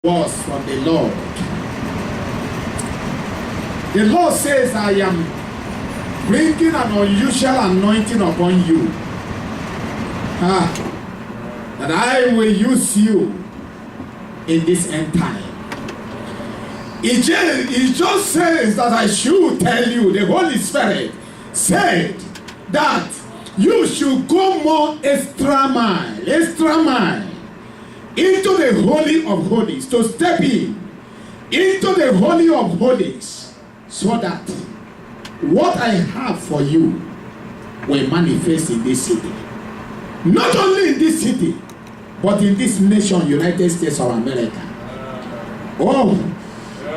was from the Lord. The Lord says, I am bringing an unusual anointing upon you. That I will use you in this end time. It just says that I should tell you, the Holy Spirit said that you should go more extra mile into the Holy of Holies, to step into the Holy of Holies, so that what I have for you will manifest in this city. Not only in this city, but in this nation, United States of America. Oh,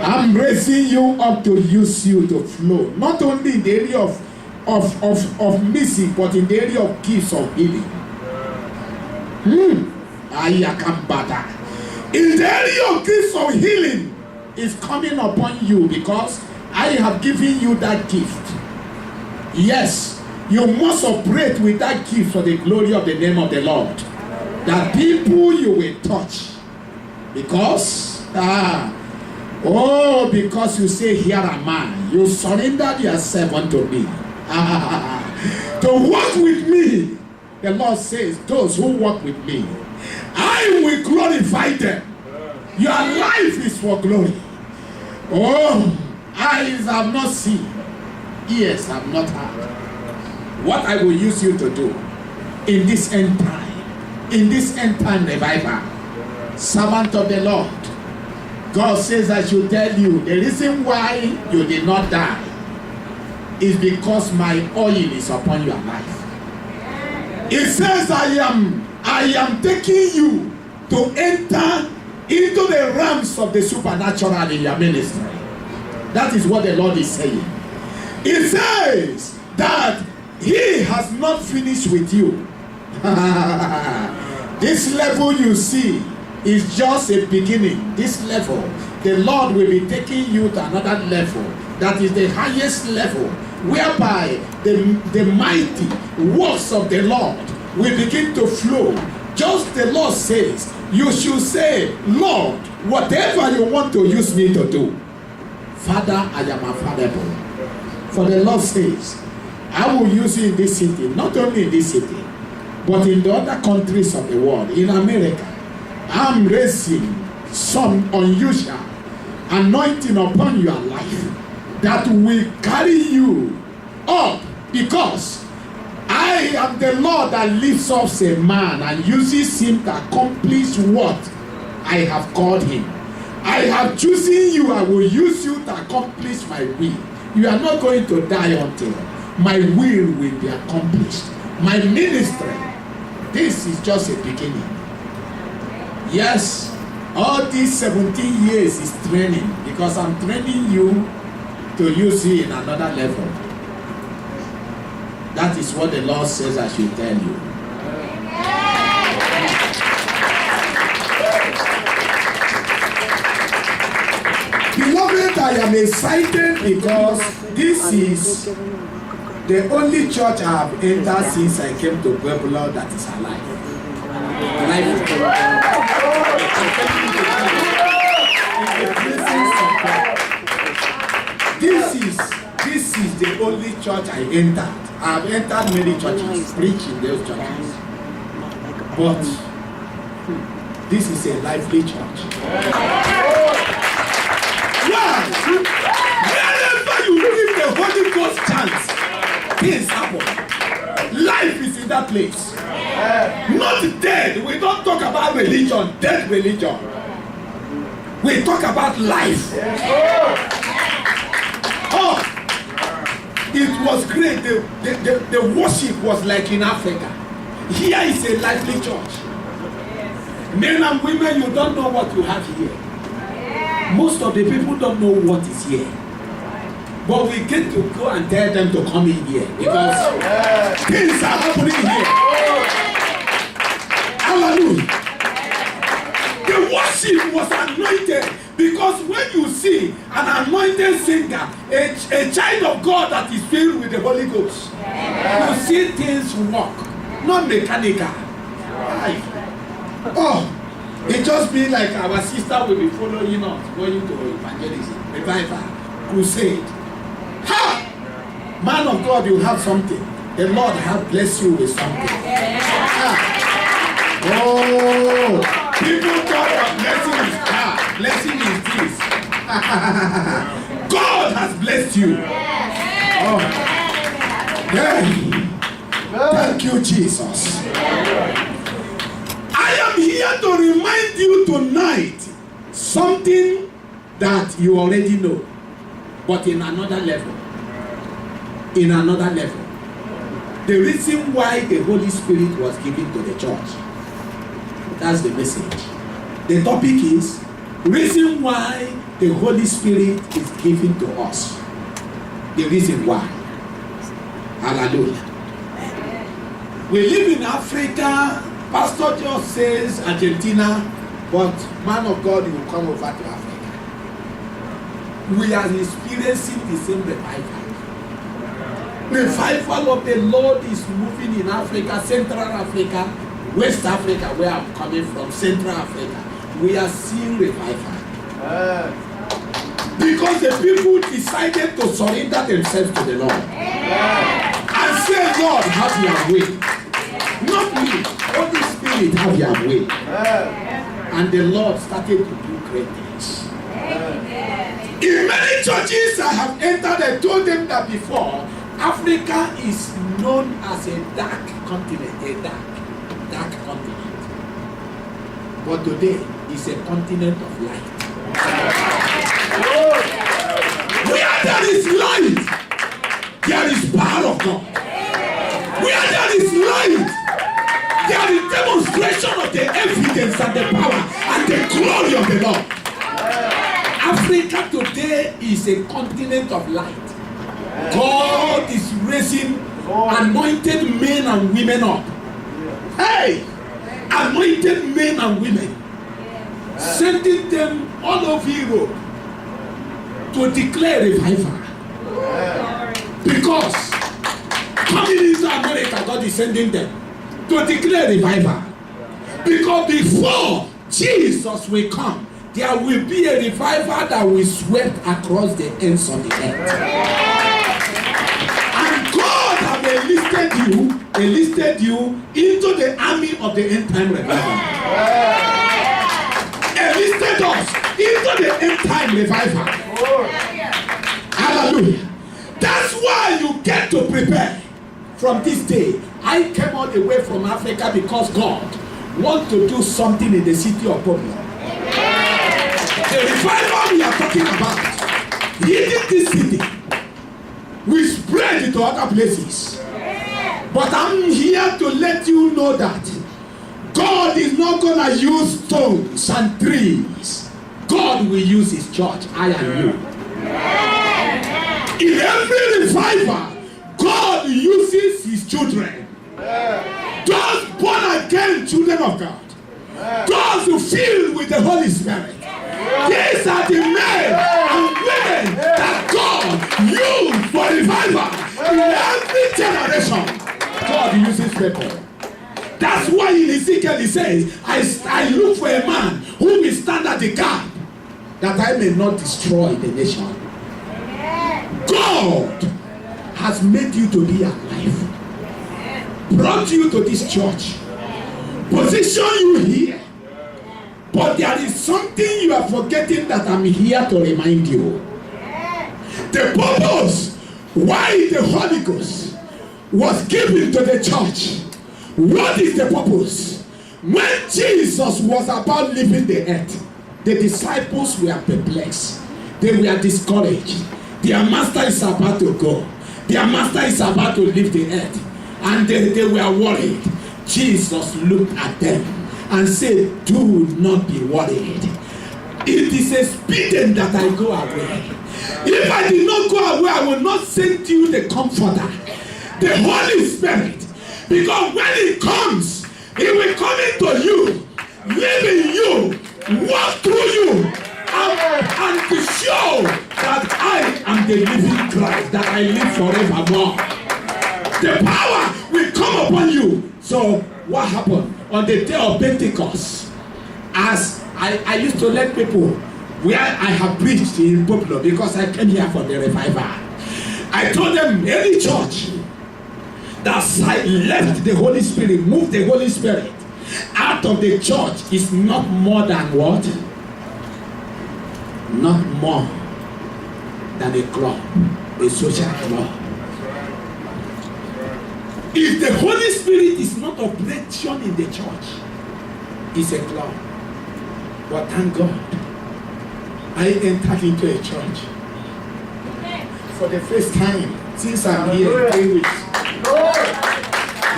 I'm raising you up to use you to flow, not only in the area of missing, but in the area of gifts of healing. Ayakambada. In the area of gifts of healing is coming upon you, because I have given you that gift. Yes, you must operate with that gift for the glory of the name of the Lord. That people you will touch, because because you say, here am I. You surrendered yourself unto me. To walk with me. The Lord says, those who walk with me, I will glorify them. Your life is for glory. Oh, eyes have not seen, ears have not heard what I will use you to do in this end time. In this end time revival. Servant of the Lord, God says I should tell you, the reason why you did not die is because my oil is upon your life. It says I am taking you to enter into the realms of the supernatural in your ministry. That is what the Lord is saying. It says that He has not finished with you. This level you see is just a beginning. This level, the Lord will be taking you to another level. That is the highest level, whereby the mighty works of the Lord will begin to flow. Just the Lord says, you should say, Lord, whatever you want to use me to do, Father, I am available. For the Lord says, I will use you in this city, not only in this city, but in the other countries of the world. In America, I'm raising some unusual anointing upon your life that will carry you up, because I am the Lord that lifts up a man and uses him to accomplish what I have called him. I have chosen you. I will use you to accomplish my will. You are not going to die until my will be accomplished. My ministry, this is just a beginning. Yes, all these 17 years is training, because I'm training you to use you in another level. That is what the Lord says I should tell you. Beloved, I am excited because this is the only church I have entered since I came to Pueblo that is alive. This is the only church I entered. I have entered many churches, preached in those churches. But this is a lively church. Yeah. Wherever you give the Holy Ghost chance, things happen. Life is in that place. Not dead. We don't talk about religion, dead religion. We talk about life. Oh, it was great. The worship was like in Africa. Here is a lively church. Men and women, you don't know what you have here. Most of the people don't know what is here. But we get to go and tell them to come in here, because things are happening here. Hallelujah. The worship was anointed, because when you see an anointed singer, a child of God that is filled with the Holy Ghost, you see things work, not mechanical. Oh, It just be like our sister will be following us, going to evangelism, revival, crusade. Ha! Man of God, you have something. The Lord have blessed you with something. Oh, people thought of blessing is blessing is this. God has blessed you. Oh. Yeah. Thank you, Jesus. I am here to remind you tonight something that you already know, but in another level. In another level. The reason why the Holy Spirit was given to the church. That's the message. The topic is reason why the Holy Spirit is given to us. The reason why. Hallelujah. We live in Africa. Pastor just says Argentina, but man of God, you will come over to Africa. We are experiencing the same revival. Revival of the Lord is moving in Africa, Central Africa, West Africa, where I'm coming from, Central Africa. We are seeing revival. Because the people decided to surrender themselves to the Lord. And say, Lord, have your way. Not me. Holy Spirit, have your way. And the Lord started to do great things. In many churches I have entered, I told them that before, Africa is known as a dark continent, a dark continent. But today is a continent of light. Where there is light, there is power of God. Where there is light, there is demonstration of the evidence and the power and the glory of the Lord. Africa today is a continent of light. God is raising anointed men and women up. Hey! Anointed men and women. Sending them all over Europe to declare revival. Because coming into America, God is sending them to declare revival. Because before Jesus will come, there will be a revival that will sweep across the ends of the earth. And God have enlisted you into the army of the end time revival. Enlisted us into the end time revival. Hallelujah. That's why you get to prepare from this day. I came all the way from Africa because God wants to do something in the city of Pueblo. The revival we are talking about, hitting this city, we spread it to other places. But I'm here to let you know that God is not going to use stones and trees. God will use his church, I and you. In every revival, God uses his children. Those born again children of God. Those who filled with the Holy Spirit. These are the men and women that God used for revival. In every generation, God uses people. That's why in Ezekiel he says, I look for a man who will stand at the gap, that I may not destroy the nation. God has made you to be alive, brought you to this church, position you here. But there is something you are forgetting that I'm here to remind you. The purpose why the Holy Ghost was given to the church. What is the purpose? When Jesus was about leaving the earth, the disciples were perplexed. They were discouraged. Their master is about to go. Their master is about to leave the earth. And they were worried. Jesus looked at them and said, do not be worried. It is expedient that I go away. If I did not go away, I will not send you the Comforter, the Holy Spirit. Because when he comes, he will come into you, live in you, walk through you, and to show that I am the living Christ, that I live forevermore. The power will come upon you. So what happened? On the day of Pentecost, As I used to let people where I have preached in Popular, because I came here for the revival. I told them any church that left the Holy Spirit, moved the Holy Spirit out of the church is not more than what? Not more than a club, a social club. If the Holy Spirit is not operation in the church, it's a club. But thank God, I entered into a church for the first time since I'm here 3 weeks,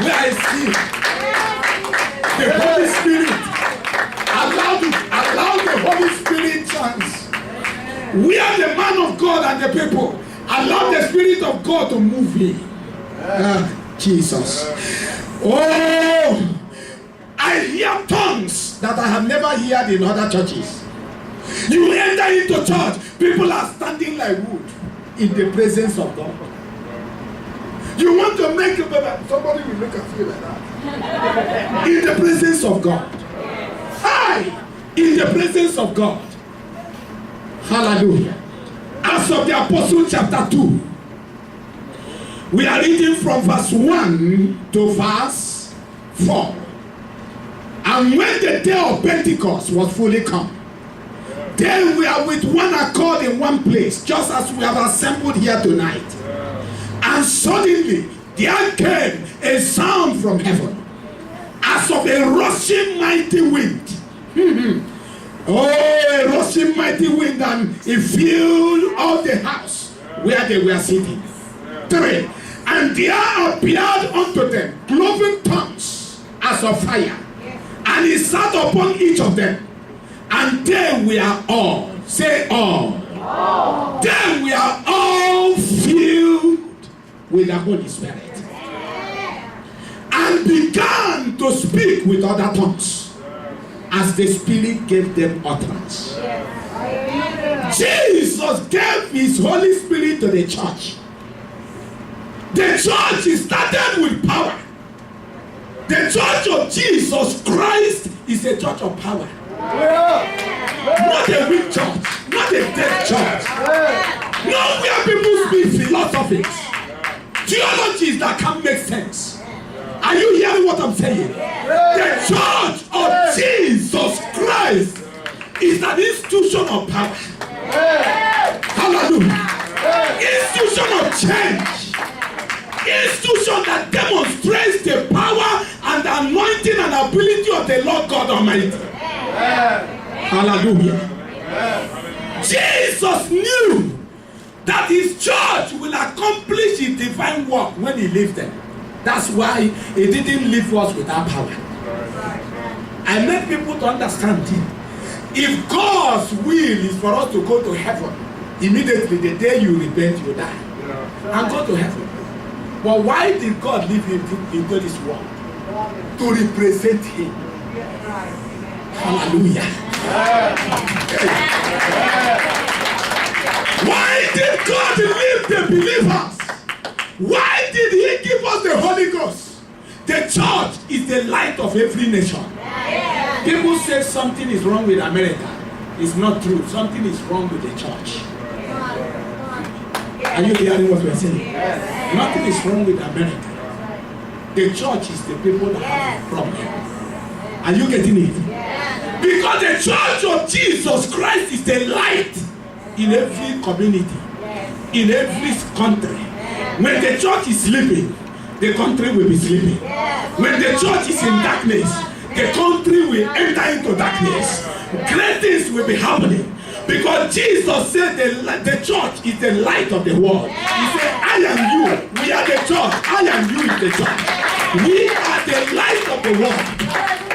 where I see the Holy Spirit. Allow the Holy Spirit chance. We are the man of God and the people. Allow the Spirit of God to move in. Jesus. Oh, I hear tongues that I have never heard in other churches. You enter into church, people are standing like wood in the presence of God. You want to make it better, somebody will look at you like that. In the presence of God. Hi! In the presence of God. Hallelujah. Acts of the Apostle chapter 2. We are reading from verse 1 to verse 4. And when the day of Pentecost was fully come, then we are with one accord in one place, just as we have assembled here tonight. And suddenly there came a sound from heaven, as of a rushing mighty wind. Oh, a rushing mighty wind, and it filled all the house where they were sitting. 3. And there appeared unto them cloven tongues as of fire, and he sat upon each of them, and they were all, say all, they were all filled with the Holy Spirit, and began to speak with other tongues as the Spirit gave them utterance. Jesus gave his Holy Spirit to the church. The church is started with power. The church of Jesus Christ is a church of power. Not a weak church, not a dead church. Not where people speak philosophies, theologies that can't make sense. Are you hearing what I'm saying? The church of Jesus Christ is an institution of power. Hallelujah. Institution of change. Institution that demonstrates the power and the anointing and ability of the Lord God Almighty. Hallelujah. Jesus knew that his church will accomplish his divine work when he leaves them. That's why he didn't leave us without power. I make people to understand if God's will is for us to go to heaven, immediately the day you repent, you die and go to heaven. But why did God leave him into this world? To represent him. Hallelujah. Why did God leave the believers? Why did he give us the Holy Ghost? The church is the light of every nation. People say something is wrong with America. It's not true. Something is wrong with the church. Are you hearing what we're saying? Nothing is wrong with America. The church is the people that have a problem. Are you getting it? Because the church of Jesus Christ is the light in every community, in every country. When the church is sleeping, the country will be sleeping. When the church is in darkness, the country will enter into darkness. Great things will be happening. Because Jesus said the church is the light of the world. He said, I am you. We are the church. I am you is the church. We are the light of the world.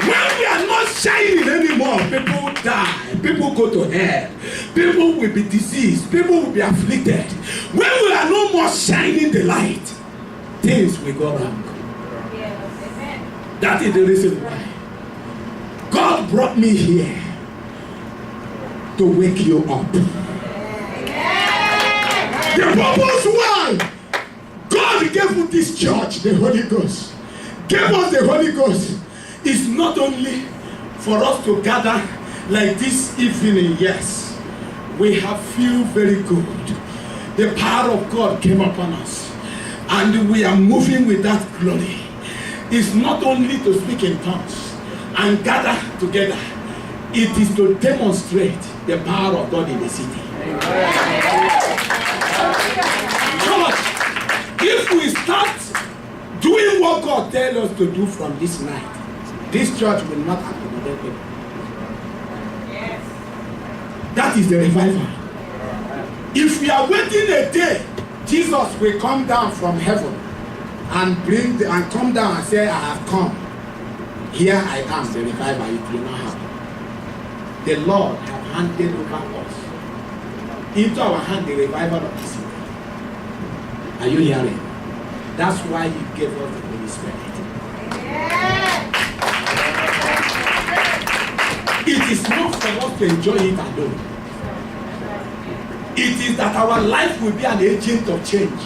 When we are not shining anymore, people die. People go to hell. People will be diseased. People will be afflicted. When we are no more shining the light, things will go wrong. That is the reason why God brought me here to wake you up. The purpose why God gave this church the Holy Ghost, gave us the Holy Ghost, is not only for us to gather like this evening, yes, we have feel very good. The power of God came upon us, and we are moving with that glory. It's not only to speak in tongues and gather together, it is to demonstrate the power of God in the city. Church, if we start doing what God tells us to do from this night, this church will not accommodate people. That is the revival. If we are waiting a day, Jesus will come down from heaven and come down and say, I have come. Here I am, the revival. It will not happen. The Lord have handed over us into our hand the revival of the city. Are you hearing? That's why He gave us the Holy Spirit. It is not for us to enjoy it alone. It is that our life will be an agent of change.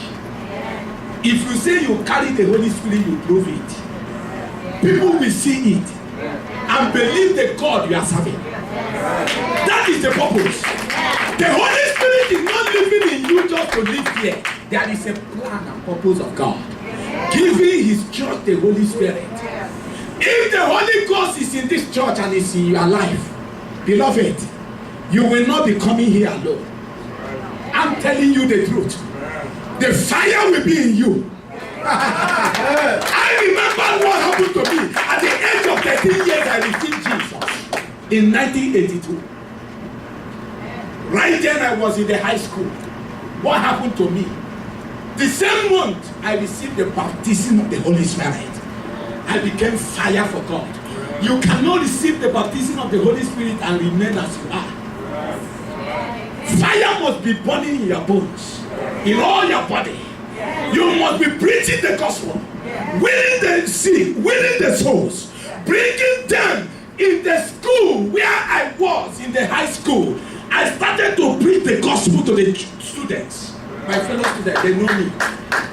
If you say you carry the Holy Spirit, you prove it. People will see it and believe the God you are serving. That is the purpose. The Holy Spirit is not living in you just to live here. There is a plan and purpose of God giving His church the Holy Spirit. If the Holy Ghost is in this church and is in your life, beloved, you will not be coming here alone. I'm telling you the truth. The fire will be in you. I remember what happened to me at the age of 13 years. I received Jesus in 1982. Right then I was in the high school. What happened to me? The same month I received the baptism of the Holy Spirit. I became fire for God. You cannot receive the baptism of the Holy Spirit and remain as you are. Fire must be burning in your bones, in all your body. You must be preaching the gospel, winning the sick, winning the souls, bringing them in the school where I was, in the high school. I started to preach the gospel to the students. My fellow students, they know me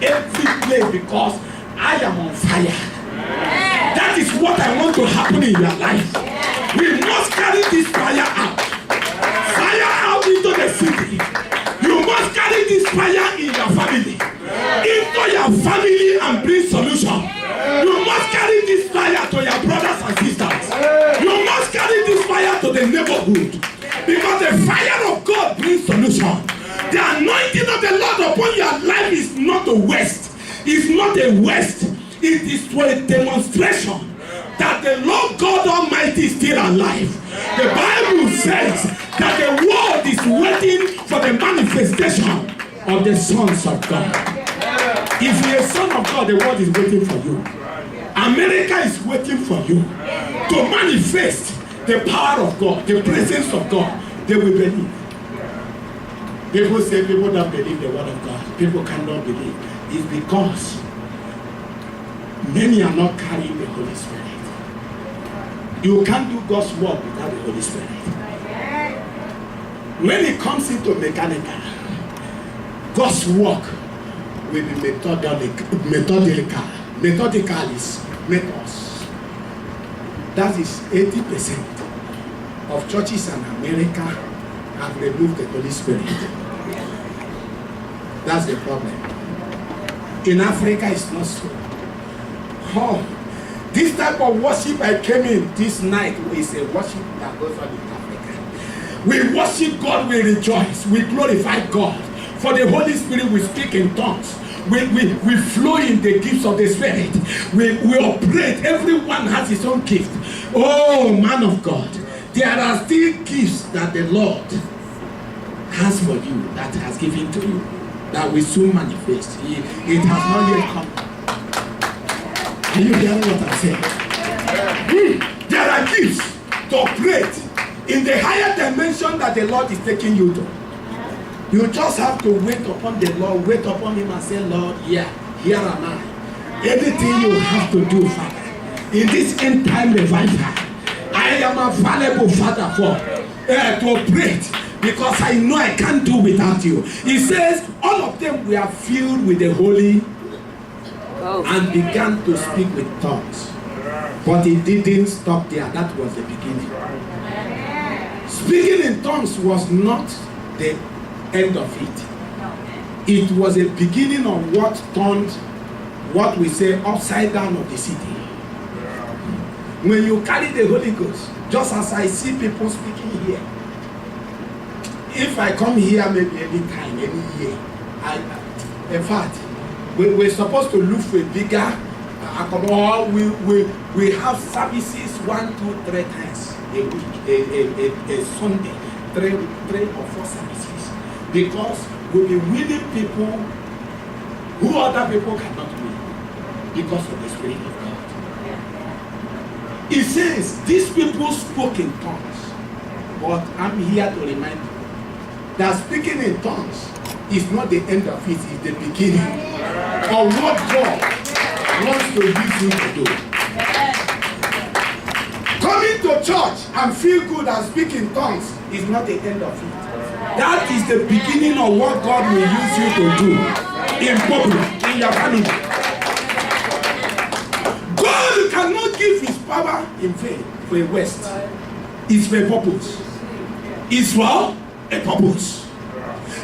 every day because I am on fire. That is what I want to happen in your life. We must carry this fire out. Fire out into the city. You must carry this fire in your family. Into your family and bring solution. You must carry this fire to your brothers and sisters. You must carry this fire to the neighborhood. Because the fire of God brings solution. The anointing of the Lord upon your life is not a waste. It's not a waste. It is for a demonstration that the Lord God Almighty is still alive. The Bible says that the world is waiting for the manifestation of the sons of God. If you're a son of God, the world is waiting for you. America is waiting for you to manifest the power of God, the presence of God. They will believe. People say people don't believe the word of God. People cannot believe. It's because many are not carrying the Holy Spirit. You can't do God's work without the Holy Spirit. When it comes into mechanical, God's work will be methodical. Methodical is methods. That is 80% of churches in America have removed the Holy Spirit. That's the problem. In Africa, it's not so. Oh, this type of worship I came in this night is a worship that goes on in Africa. We worship God, we rejoice, we glorify God. For the Holy Spirit, we speak in tongues. We flow in the gifts of the Spirit. We operate. Everyone has his own gift. Oh, man of God, there are still gifts that the Lord has for you, that has given to you, that will soon manifest. It has not yet come. Are you hearing what I'm saying? There are gifts to operate in the higher dimension that the Lord is taking you to. You just have to wait upon the Lord, wait upon Him and say, Lord, yeah, here am I. Anything you have to do, Father, in this end time revival, I am available, Father, to operate, because I know I can't do without you. He says, all of them were filled with the Holy and began to speak with tongues. But it didn't stop there. That was the beginning. Speaking in tongues was not the end of it. It was a beginning of what turned what we say upside down of the city. When you carry the Holy Ghost, just as I see people speaking here, if I come here maybe any time, any year, in fact, we're supposed to look for a bigger we have services 1, 2, 3 times a week, a Sunday, 3 or 4 services, because we'll be winning people who other people cannot win because of the Spirit of God. It says these people spoke in tongues, but I'm here to remind you that speaking in tongues is not the end of it, it's the beginning of what God wants to use you to do. Coming to church and feel good and speak in tongues is not the end of it. That is the beginning of what God will use you to do in public, in your family. God cannot give his power in vain for a waste. It's for a purpose. It's for a purpose.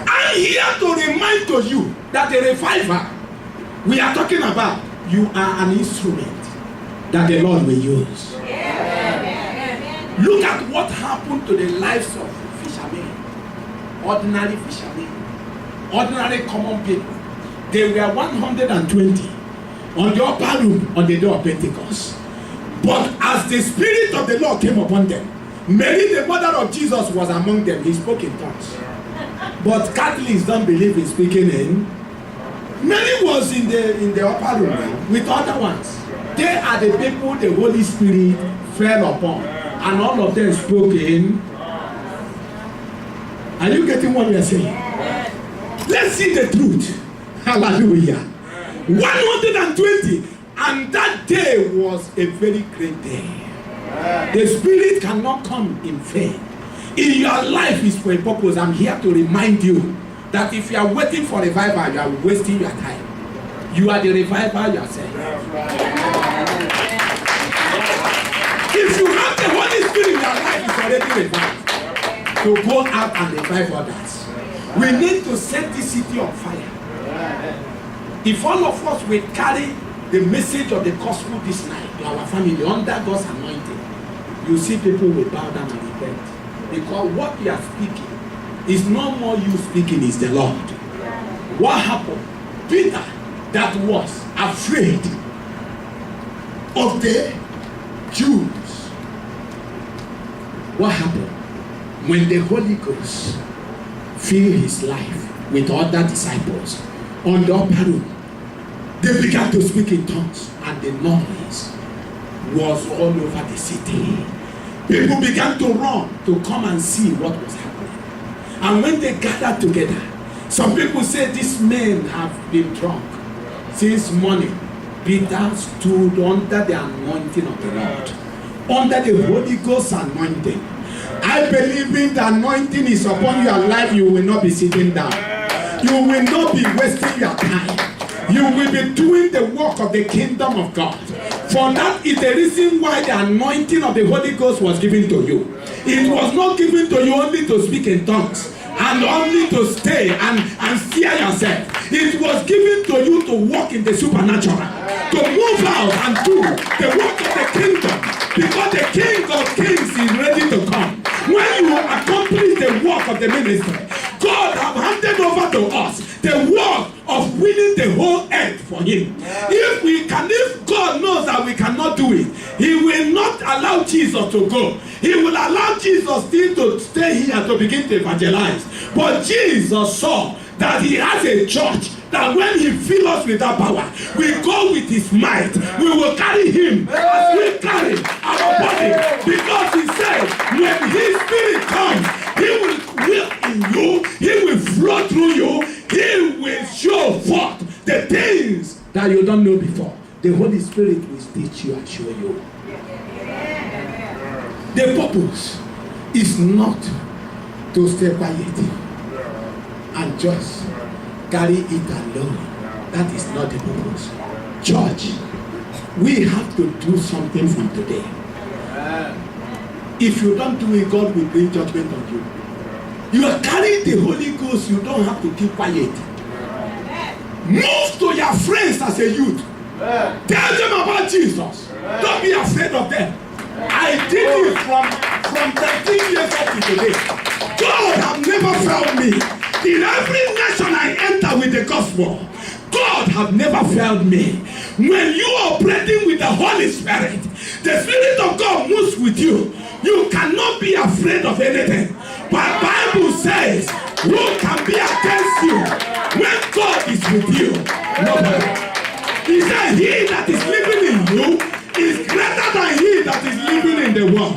I'm here to remind to you that the revival we are talking about, you are an instrument that the Lord will use. Look at what happened to the lives of fishermen, ordinary fishermen, ordinary common people. They were 120 on the upper room on the day of Pentecost. But as the Spirit of the Lord came upon them, Mary, the mother of Jesus, was among them. He spoke in tongues. But Catholics don't believe in speaking in. Mary was in the upper room with other ones. They are the people the Holy Spirit fell upon, and all of them spoke in. Are you getting what we are saying? Let's see the truth. Hallelujah. 120, and that day was a very great day. The Spirit cannot come in vain. In your life is for a purpose. I'm here to remind you that if you are waiting for revival, you are wasting your time. You are the revival yourself. If you have the Holy Spirit in your life, it's already revived. To go out and revive others. We need to set this city on fire. If all of us will carry the message of the gospel this night to our family under God's anointing, you see people will bow down and repent. Because what we are speaking is no more you speaking, is the Lord. What happened? Peter, that was afraid of the Jews. What happened? When the Holy Ghost filled his life with other disciples on the upper room, they began to speak in tongues, and the noise was all over the city. People began to run to come and see what was happening. And when they gathered together, some people say these men have been drunk since morning. Peter stood under the anointing of the Lord, under the Holy Ghost anointing. I believe in the anointing is upon your life. You will not be sitting down. You will not be wasting your time. You will be doing the work of the kingdom of God. For that is the reason why the anointing of the Holy Ghost was given to you. It was not given to you only to speak in tongues and only to stay and fear yourself. It was given to you to walk in the supernatural, to move out and do the work of the kingdom, because the King of Kings is ready to come. When you accomplish the work of the ministry, God has handed over to us the work of winning the whole earth for him. If God knows that we cannot do it, he will not allow Jesus to go. He will allow Jesus still to stay here to begin to evangelize. But Jesus saw that he has a church, that when he fills us with that power, we go with his might. We will carry him as we carry our body. Because he said, when his Spirit comes, he will live in you, he will flow through you, he will show forth the things that you don't know before. The Holy Spirit will teach you and show you. The purpose is not to stay quiet and just carry it alone. That is not the purpose. Church, we have to do something from today. If you don't do it, God will bring judgment on you. You are carrying the Holy Ghost, you don't have to keep quiet. Move to your friends as a youth. Tell them about Jesus. Don't be afraid of them. I did it from 13 years up to today. God have never failed me. In every nation I enter with the gospel, God have never failed me. When you are operating with the Holy Spirit, the Spirit of God moves with you. You cannot be afraid of anything. But Bible says, who can be against you when God is with you? Nobody. He said, he that is living in you is greater than he that is living in the world.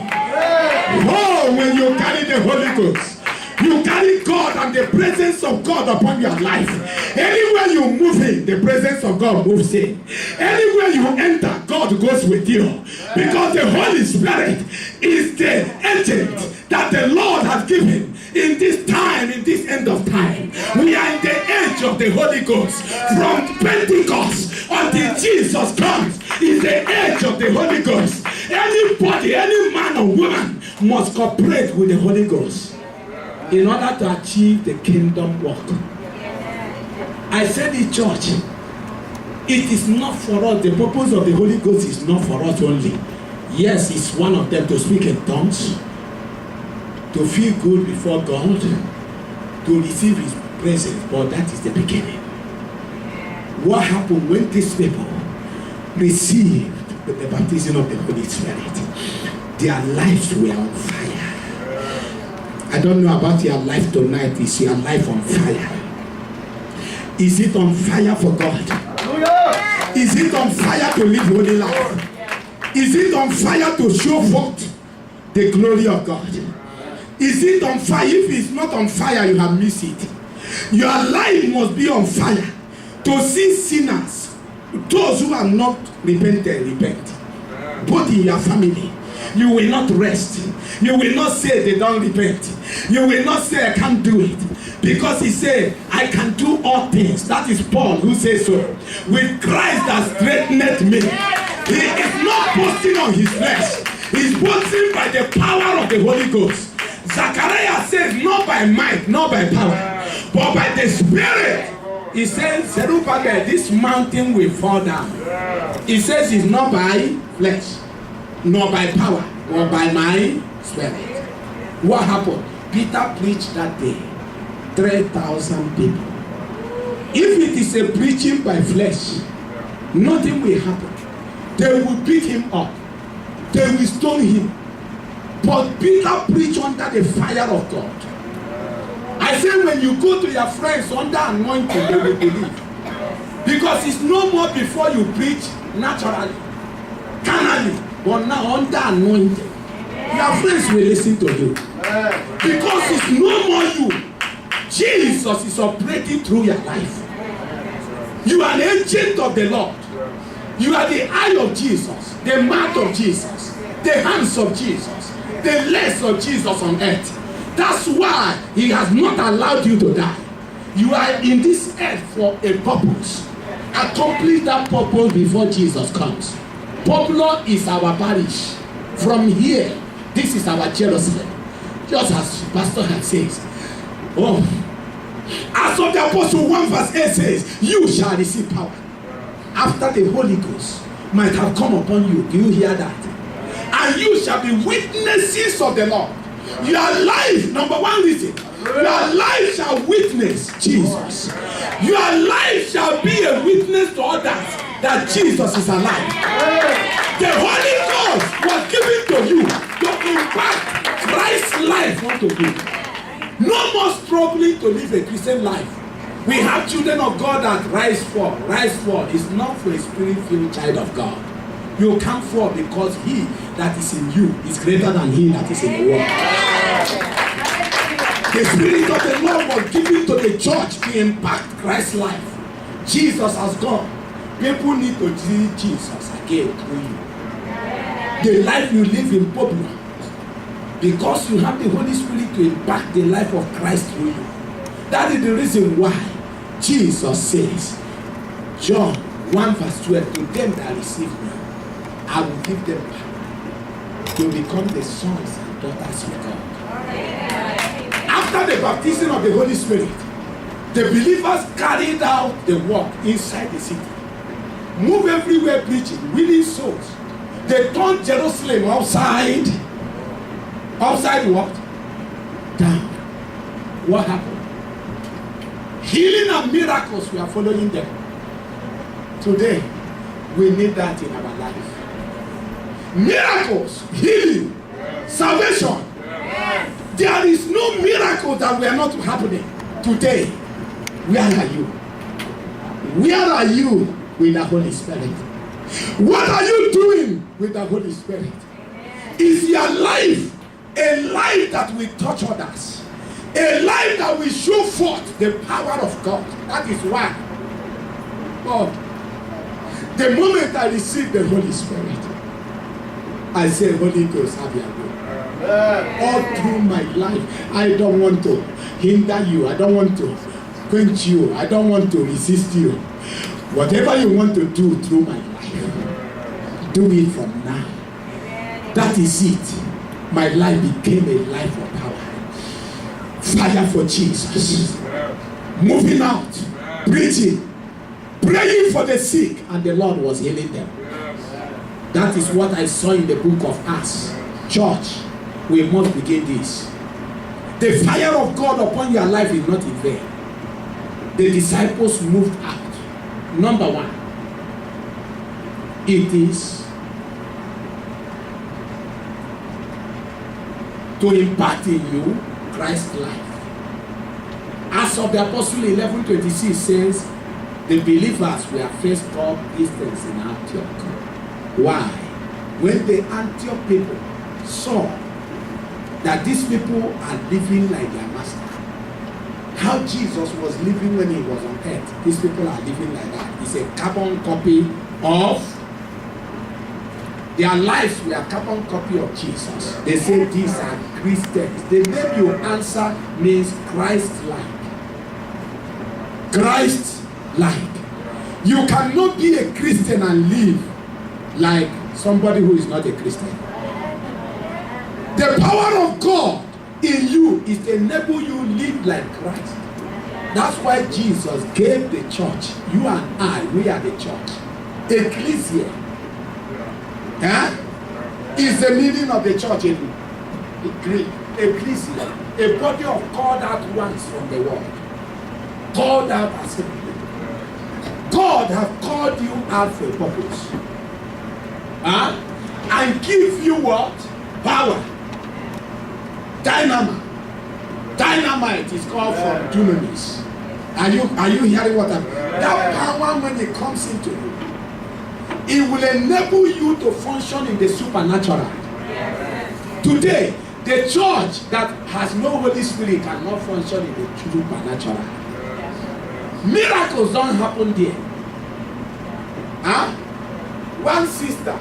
Oh, when you carry the Holy Ghost, you carry God and the presence of God upon your life. Anywhere you move in, the presence of God moves in. Anywhere you enter, God goes with you. Because the Holy Spirit is the agent that the Lord has given in this time, in this end of time. We are in the age of the Holy Ghost. From Pentecost until Jesus comes is the age of the Holy Ghost. Anybody, any man or woman must cooperate with the Holy Ghost in order to achieve the kingdom work. I said in church, it is not for us. The purpose of the Holy Ghost is not for us only. Yes, it's one of them to speak in tongues, to feel good before God, to receive His presence, but that is the beginning. What happened when these people received the baptism of the Holy Spirit? Their lives were on fire. I don't know about your life tonight. Is your life on fire? Is it on fire for God? Is it on fire to live holy life? Is it on fire to show forth the glory of God? Is it on fire? If it's not on fire, you have missed it. Your life must be on fire to see sinners, those who have not repented, repent. Both in your family, you will not rest. You will not say they don't repent. You will not say I can't do it. Because he said, I can do all things. That is Paul who says so. With Christ that strengtheneth me. He is not boasting on his flesh. He's boasting by the power of the Holy Ghost. Zechariah says, not by might, not by power, but by the Spirit. He says, Zerubbabel, this mountain will fall down. He says it's not by flesh, nor by power, or by my Spirit. What happened? Peter preached that day. 3,000 people. If it is a preaching by flesh, nothing will happen. They will beat him up. They will stone him. But Peter preached under the fire of God. I say when you go to your friends under anointing, they will believe. Because it's no more before you preach naturally, carnally, but now under anointing. Your friends will listen to you. Because it's no more you. Jesus is operating through your life. You are an agent of the Lord. You are the eye of Jesus, the mouth of Jesus, the hands of Jesus, the legs of Jesus on earth. That's why he has not allowed you to die. You are in this earth for a purpose. Accomplish that purpose before Jesus comes. Popular is our parish. From here, this is our Jerusalem. Just as Pastor had says, oh, as of the Apostle 1 verse 8 says, you shall receive power after the Holy Ghost might have come upon you. Do you hear that? And you shall be witnesses of the Lord. Your life, number one reason, your life shall witness Jesus. Your life shall be a witness to others that Jesus is alive. The Holy Ghost was given to you to impact Christ's life onto you. No more struggling to live a Christian life. We have children of God that rise fall. Rise fall is not for a spirit-filled child of God. You can't fall because he that is in you is greater than he that is in the world. The Spirit of the Lord was given to the church to impact Christ's life. Jesus has gone. People need to see Jesus again through you. The life you live in public, because you have the Holy Spirit to impact the life of Christ through you. That is the reason why Jesus says, John 1 verse 12, to them that receive me, I will give them power to become the sons and daughters of God. After the baptism of the Holy Spirit, the believers carried out the work inside the city. Move everywhere preaching, winning souls. They turned Jerusalem upside what? Down. What happened? Healing and miracles were following them. Today, we need that in our life. Miracles, healing, salvation. There is no miracle that were not happening today. Where are you? Where are you with the Holy Spirit? What are you doing with the Holy Spirit? Is your life a life that will touch others? A life that will show forth the power of God? That is why. God, the moment I received the Holy Spirit, I say, Holy Ghost, have your way. All through my life, I don't want to hinder you. I don't want to quench you. I don't want to resist you. Whatever you want to do through my life, do it from now. That is it. My life became a life of power. Fire for Jesus. Moving out, preaching, praying for the sick, and the Lord was healing them. That is what I saw in the book of Acts. Church, we must begin this. The fire of God upon your life is not in vain. The disciples moved out. Number one, it is to impart in you Christ's life. As of the Apostle 11:26 says, the believers were first called Christians in Antioch. Why? When the Antioch people saw that these people are living like their master, how Jesus was living when he was on earth, these people are living like that. It's a carbon copy of their lives. Were a carbon copy of Jesus. They say these are Christians. The name you answer means Christ-like. Christ-like. You cannot be a Christian and live like somebody who is not a Christian. The power of God in you is to enable you live like Christ. That's why Jesus gave the church. You and I, we are the church. Ecclesia. Is the meaning of the church in Greek. Ecclesia. A body of called out ones from the world. Called out assembly. God has called you out for a purpose. And give you what? Power. Dynamite is called from dunamis. Are you hearing what I'm saying? That power, when it comes into you, it will enable you to function in the supernatural. Today, the church that has no Holy Spirit cannot function in the supernatural. Miracles don't happen there. One sister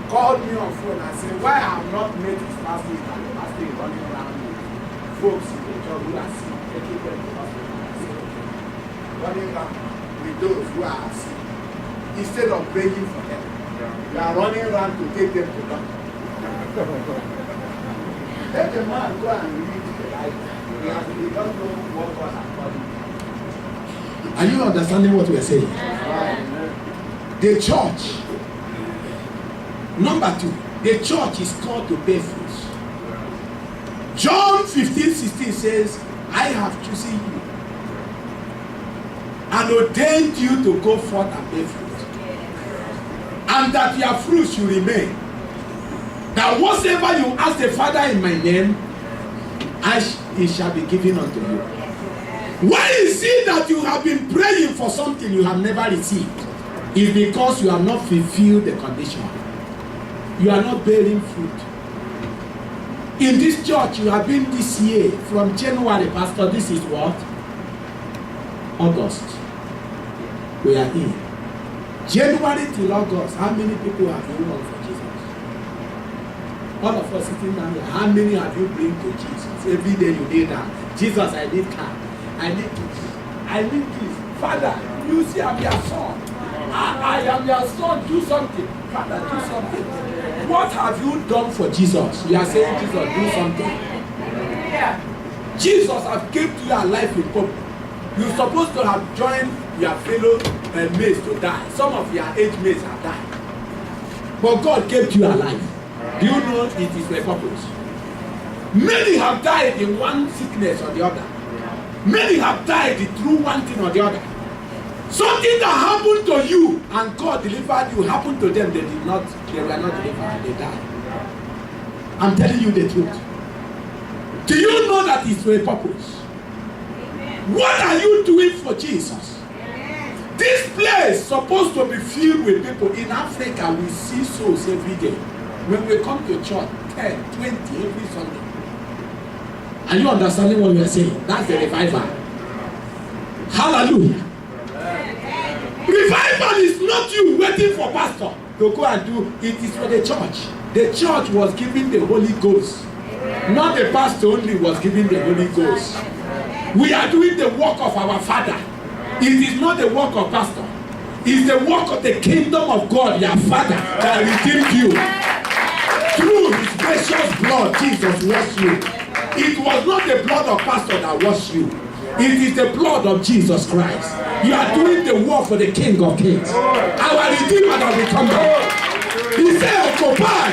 called me on phone and said, why I have not met his pastor and the pastor is running around with folks in the church who are sick, taking them to hospital and sick, running around with those who are sick. Instead of praying for them, you are running around to take them to doctor. Let the man go and read the Bible. He don't know what God has called him. Are you understanding what we are saying? The church. Number two, the church is called to bear fruit. John 15:16 says, I have chosen you and ordained you to go forth and bear fruit, and that your fruit should remain. That whatsoever you ask the Father in my name, it shall be given unto you. Why is it that you have been praying for something you have never received? It's because you have not fulfilled the condition. You are not bearing fruit. In this church, you have been this year, from January, Pastor, this is what? August. We are in. January till August, how many people have you won for Jesus? All of us sitting down here, how many have you bring to Jesus? Every day you need that. Jesus, I need car. I need this. I need this. Father, you see I'm your son. I am your son. Do something. Father, do something. What have you done for Jesus? You are saying, Jesus, do something. Jesus has kept you alive with hope. You're supposed to have joined your fellow mates to die. Some of your age mates have died. But God kept you alive. Do you know it is for a purpose? Many have died in one sickness or the other. Many have died through one thing or the other. Something that happened to you and God delivered you happened to them. They were not delivered. They died. I'm telling you the truth. Do you know that it's for a purpose? What are you doing for Jesus? This place is supposed to be filled with people. In Africa, we see souls every day. When we come to church, 10, 20 every Sunday. Are you understanding what we are saying? That's the revival. Hallelujah. Revival is not you waiting for pastor to go and do. It is for the church. The church was giving the Holy Ghost. Not the pastor only was giving the Holy Ghost. We are doing the work of our Father. It is not the work of pastor. It is the work of the kingdom of God, your Father, that redeemed you. Through his precious blood, Jesus washed you. It was not the blood of pastor that washed you. It is the blood of Jesus Christ. You are doing the work for the King of Kings. Our Redeemer that will come back. He said, occupy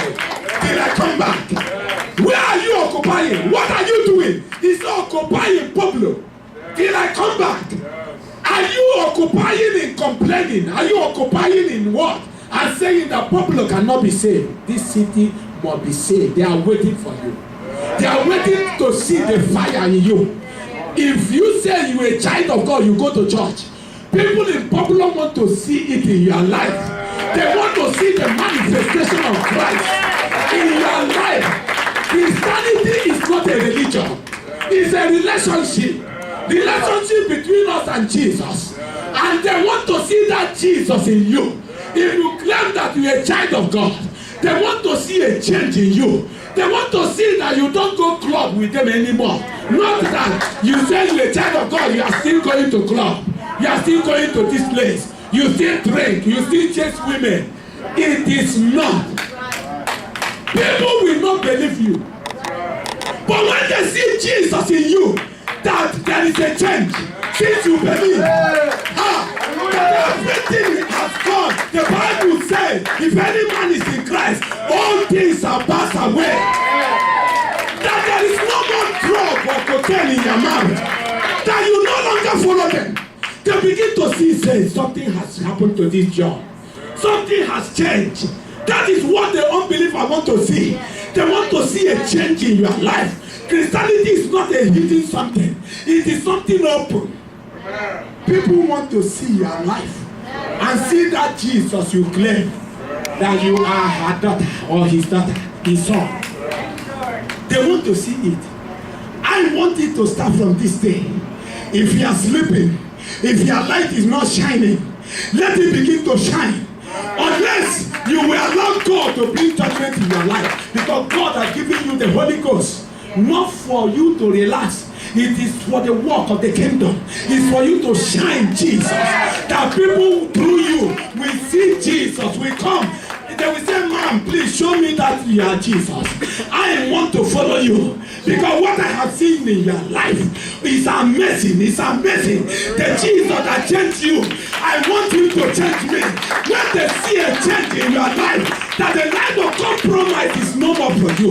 till I come back. Where are you occupying? What are you doing? He said, occupying Pablo till I come back. Are you occupying in complaining? Are you occupying in what? And saying that Pablo cannot be saved. This city must be saved. They are waiting for you. They are waiting to see the fire in you. If you say you are a child of God, you go to church. People in Pablo want to see it in your life. They want to see the manifestation of Christ in your life. Christianity is not a religion. It's a relationship. Relationship between us and Jesus. And they want to see that Jesus in you. If you claim that you are a child of God, they want to see a change in you. They want to see that you don't go club with them anymore. Not that you say you're a child of God, you are still going to club. You are still going to this place. You still drink. You still chase women. It is not. People will not believe you. But when they see Jesus in you, that there is a change. Since you believe, that everything has gone. The Bible says, if any man is in Christ, all things are passed away. That there is no more drug or cocaine in your mouth. That you no longer follow them. They begin to see, say, something has happened to this job. Something has changed. That is what the unbeliever want to see. They want to see a change in your life. Christianity is not a hidden something. It is something open. People want to see your life and see that Jesus you claim that you are her daughter or his daughter, his son. They want to see it. I want it to start from this day. If you are sleeping, if your light is not shining, let it begin to shine. Unless you will allow God to bring judgment in your life, because God has given you the Holy Ghost, not for you to relax. It is for the work of the kingdom. It's for you to shine Jesus. That people through you will see Jesus, will come. They will say, "Man, please show me that you are Jesus. I want to follow you." Because what I have seen in your life is amazing. It's amazing. The Jesus that changed you, I want you to change me. When they see a change in your life, that the life of compromise is no more for you.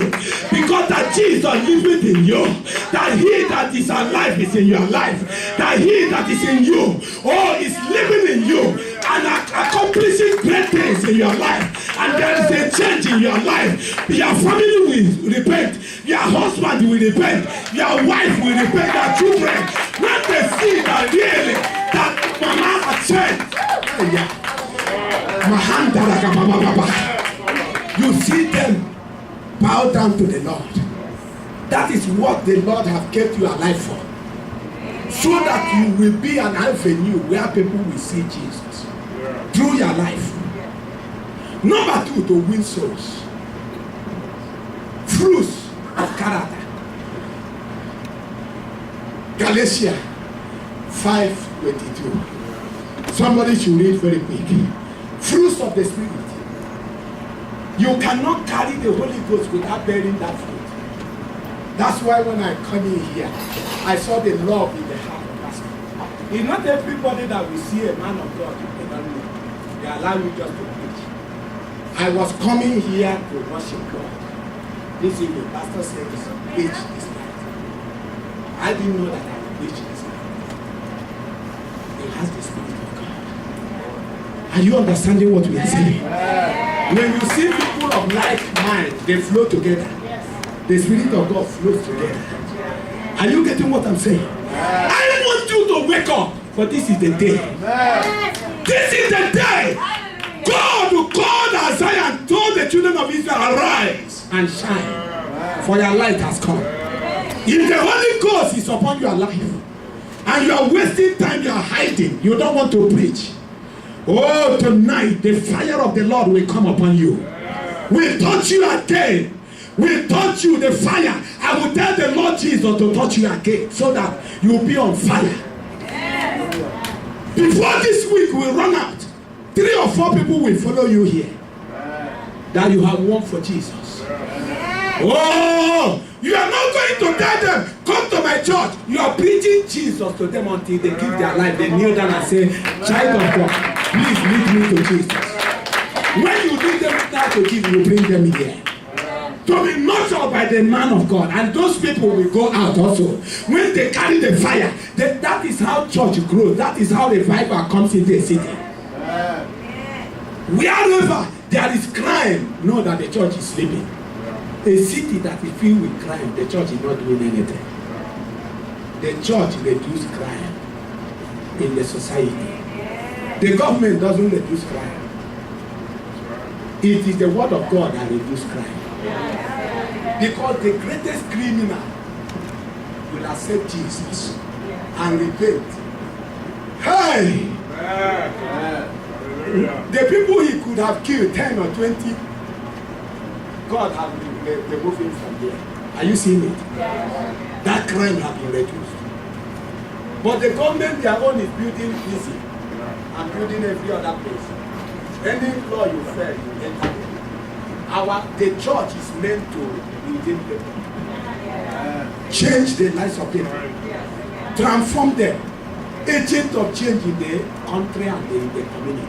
Because that Jesus living in you, that he that is alive is in your life, that he that is in you, is living in you and accomplishing great things in your life. And there is a change in your life. Your family will repent. Your husband will repent. Your wife will repent. Your children. When they see that really that mama has changed, you see them bow down to the Lord. That is what the Lord has kept you alive for. So that you will be an avenue where people will see Jesus through your life. Number 2, to win souls. Fruits of character. Galatians 5:22. Somebody should read very quick. Fruits of the Spirit. You cannot carry the Holy Ghost without bearing that fruit. That's why when I come in here, I saw the love in the heart of that man. It's not everybody that will see a man of God in the room. They allow you just to preach. I was coming here to worship God. This evening, Pastor said, preach this night. I didn't know that I would preach this night. It has the Spirit of God. Are you understanding what we are saying? When you see people of like mind, they flow together. The Spirit of God flows together. Are you getting what I'm saying? I want you to wake up, but this is the day. This is the day. God who called Isaiah and told the children of Israel, arise and shine, for your light has come. If the Holy Ghost is upon your life, and you are wasting time, you are hiding, you don't want to preach. Oh, tonight the fire of the Lord will come upon you. We'll touch you again. We'll touch you, the fire. I will tell the Lord Jesus to touch you again, so that you will be on fire. Before this week will run out, 3 or 4 people will follow you here. That you have won for Jesus. Oh, you are not going to tell them, come to my church. You are preaching Jesus to them until they give their life. They kneel down and say, child of God, please lead me to Jesus. When you lead them down to Jesus, you bring them here. To be nurtured by the man of God. And those people will go out also. When they carry the fire, that is how church grows. That is how revival comes into a city. Wherever there is crime, know that the church is sleeping. A city that is filled with crime, the church is not doing anything. The church reduces crime in the society. The government doesn't reduce crime. It is the word of God that reduces crime. Because the greatest criminal will accept Jesus and repent. Hey! The people he could have killed 10 or 20, God has removed him from there. Are you seeing it? That crime has been reduced. But the government, their own is building easy and building every other place. Any law you fail, you enter. The church is meant to redeem people, change the lives of people, transform them, agent of change in the country and in the community.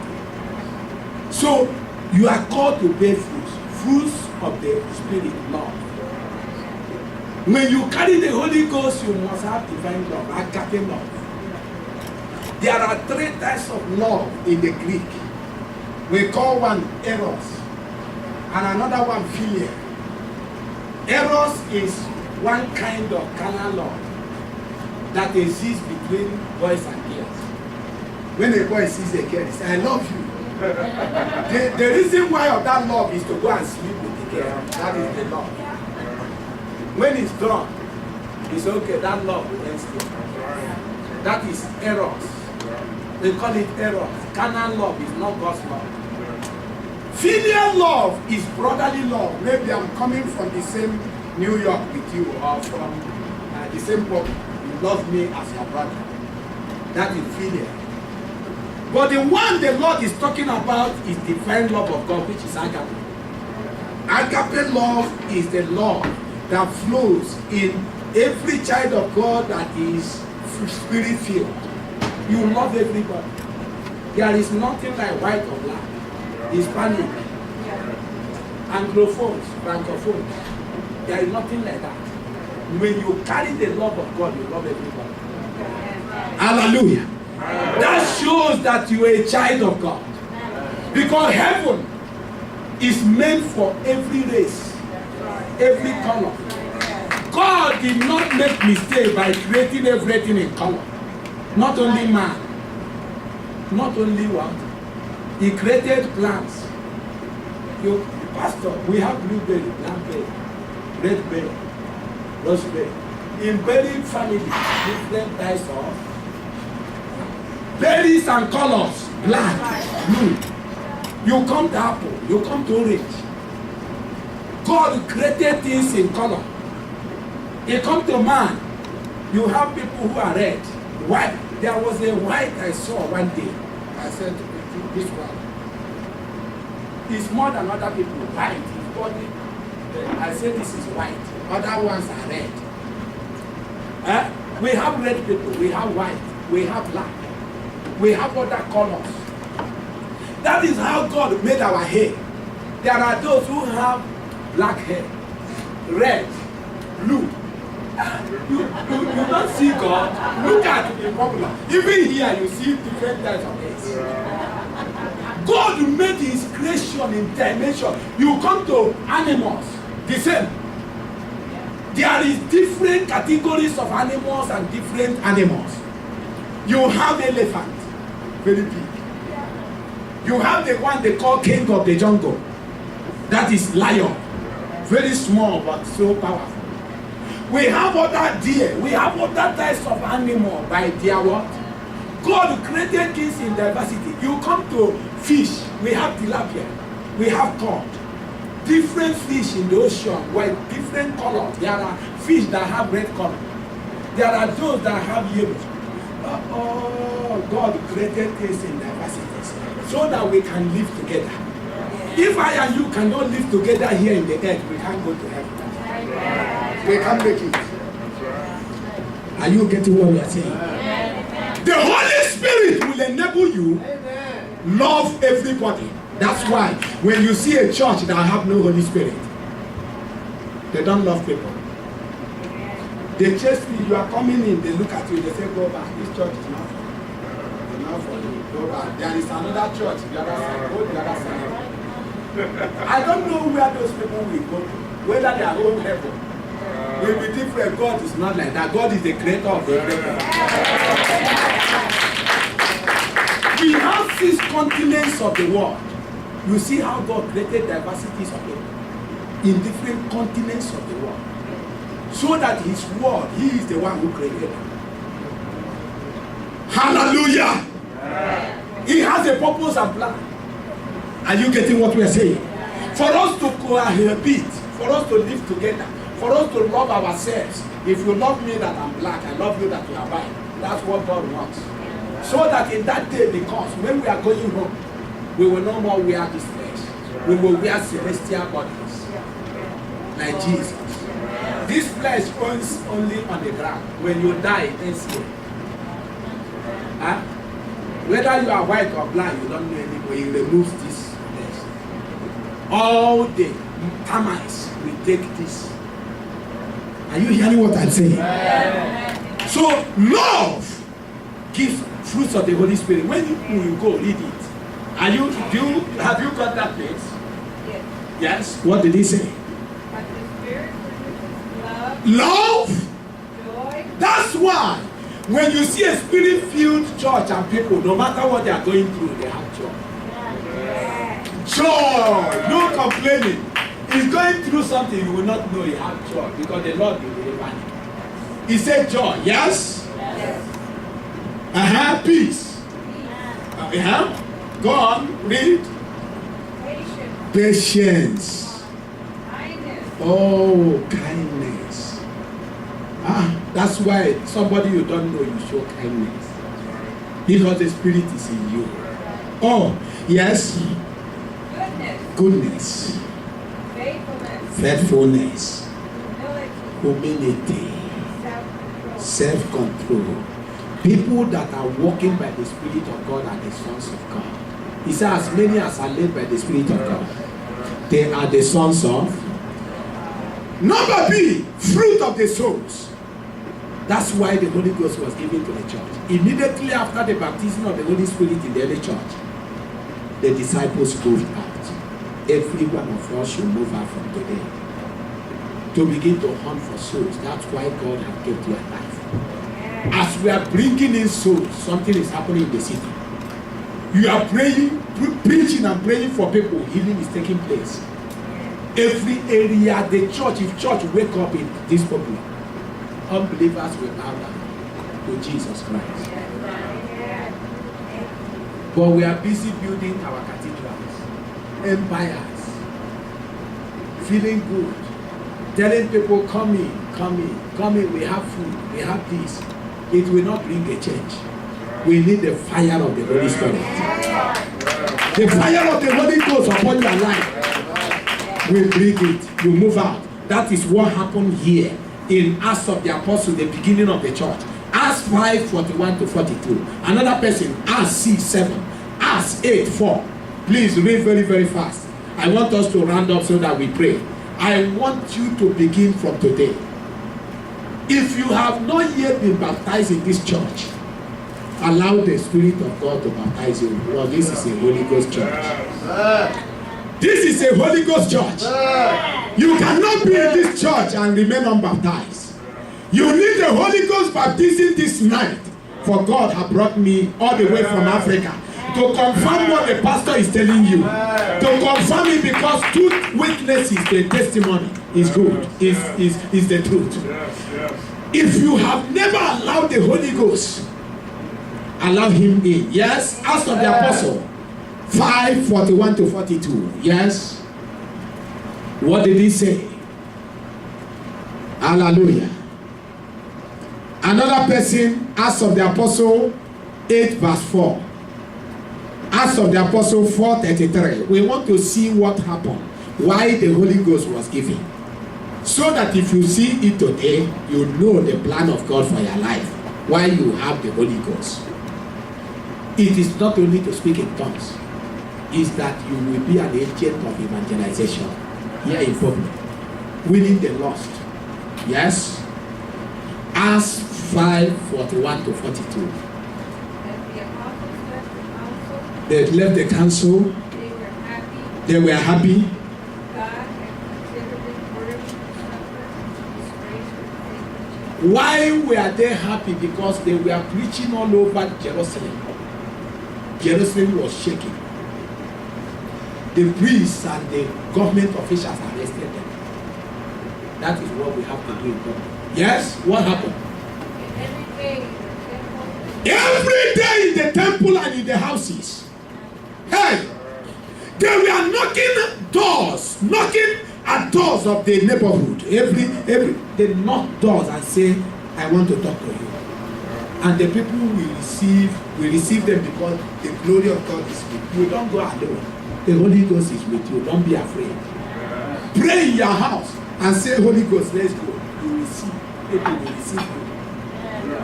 So you are called to bear fruits of the Spirit, love. When you carry the Holy Ghost, you must have divine love, agape love. There are 3 types of love in the Greek. We call one eros, and another one philia. Eros is one kind of carnal love that exists between boys and girls. When a boy sees a girl, he says, I love you. The reason why of that love is to go and sleep with the girl. That is the love. When it's done, it's okay, that love will end still. That is eros. They call it eros. Carnal love is not God's love. Filial love is brotherly love. Maybe I'm coming from the same New York with you, or from the same pub. You love me as your brother. That is filial. But the one the Lord is talking about is divine love of God, which is agape. Agape love is the love that flows in every child of God that is spirit filled. You love everybody. There is nothing like white or black, Hispanic, Anglophones, Francophones. There is nothing like that. When you carry the love of God, you love everybody. Hallelujah. That shows that you are a child of God. Because heaven is meant for every race, every color. God did not make mistake by creating everything in color. Not only man, not only what? He created plants. Pastor, we have blueberry, blackberry, redberry, roseberry. In berry family, different types of berries and colors, black, blue. You come to apple, you come to orange. God created things in color. He come to man. You have people who are red, white. There was a white I saw one day. I said, this one. is more than other people. White is body. I say this is white. Other ones are red. We have red people. We have white. We have black. We have other colors. That is how God made our hair. There are those who have black hair, red, blue. You don't see God. Look at the popular. Even here you see different types of hairs. God made his creation in dimension. You come to animals, the same. There is different categories of animals and different animals. You have elephant, very big. You have the one they call king of the jungle. That is lion. Very small but so powerful. We have other deer. We have other types of animal by their what? God created things in diversity. You come to fish. We have tilapia. We have cod. Different fish in the ocean with different colors. There are fish that have red color. There are those that have yellow. God created things in diversities so that we can live together. If I and you cannot live together here in the earth, we can't go to heaven. We can't make it. Are you getting what we are saying? The Holy Spirit will enable you love everybody. That's why when you see a church that have no Holy Spirit, they don't love people. They chase you. You are coming in, they look at you, they say, go back. This church is not for you. It's not for you. Go back. There is another church, the other side. Go the other side. I don't know where those people will go to. Whether they are going to heaven. Will be different. God is not like that. God is the creator of everything. We have 6 continents of the world. You see how God created diversities of people in different continents of the world. So that his word, he is the one who created it. Hallelujah! He has a purpose and plan. Are you getting what we are saying? For us to cohabit, for us to live together, for us to love ourselves. If you love me that I'm black, I love you that you are white. That's what God wants. So that in that day, because when we are going home, we will no more wear this flesh. We will wear celestial bodies. Like Jesus. This flesh owns only on the ground. When you die, it's here. Huh? Whether you are white or black, you don't know anymore. He removes this flesh. All the termites will take this. Are you hearing what I'm saying? Yeah. So love gives fruits of the Holy Spirit. When you go read it, have you got that place? Yes. Yes. What did he say? But the Spirit produces love. Joy. That's why when you see a spirit-filled church and people, no matter what they are going through, they have joy. Yeah. Joy. No complaining. He's going through something you will not know he has joy because the Lord will deliver him. He said joy. Yes. Yes. Peace. Go on, read. Patience. Kindness. Oh, kindness. That's why somebody you don't know, you show kindness. Because the Spirit is in you. Oh, yes. Goodness. Faithfulness. Humility. Self-control. People that are walking by the Spirit of God are the sons of God. He said, as many as are led by the Spirit of God, they are the sons of. Number B, fruit of the souls. That's why the Holy Ghost was given to the church. Immediately after the baptism of the Holy Spirit in the early church, the disciples moved out. Every one of us should move out from today to begin to hunt for souls. That's why God has kept you alive. As we are bringing in souls, something is happening in the city. You are praying, preaching and praying for people. Healing is taking place. Every area, the church, if church wake up in this popular, unbelievers will bow down to Jesus Christ. But we are busy building our cathedrals, empires, feeling good, telling people, come in, we have food, we have this. It will not bring a change. We need the fire of the Holy Spirit. The fire of the Holy Ghost upon your life will bring it. You move out. That is what happened here in Acts of the Apostles, the beginning of the church. Acts 5:41-42. Another person, Acts 6:7. Acts 8:4. Please read very, very fast. I want us to round up so that we pray. I want you to begin from today. If you have not yet been baptized in this church, allow the Spirit of God to baptize you. Well, this is a Holy Ghost church. This is a Holy Ghost church. You cannot be in this church and remain unbaptized. You need the Holy Ghost baptism this night. For God has brought me all the way from Africa to confirm what the pastor is telling you. To confirm it, because two witnesses, the testimony is good, is the truth. If you have never allowed the Holy Ghost, allow him in. Yes, Acts of the Apostle 5:41-42. Yes. What did he say? Hallelujah. Another person, Acts of the Apostle 8:4. Acts of the Apostle 4:33. We want to see what happened, why the Holy Ghost was given, so that if you see it today, you know the plan of God for your life, why you have the Holy Ghost. It is not only to speak in tongues, is that you will be an agent of evangelization here in public, winning the lost. Yes. Acts 5:41-42. They left the council. They were happy. Why were they happy? Because they were preaching all over Jerusalem. Jerusalem was shaking. The priests and the government officials arrested them. That is what we have to do in God. Yes? What happened? Every day in the temple and in the houses. Hey! They were knocking at doors of the neighborhood. They knock doors and say, I want to talk to you. And the people will receive them, because the glory of God is with you. Don't go alone. The Holy Ghost is with you. Don't be afraid. Pray in your house and say, Holy Ghost, let's go. You will see. People will receive you.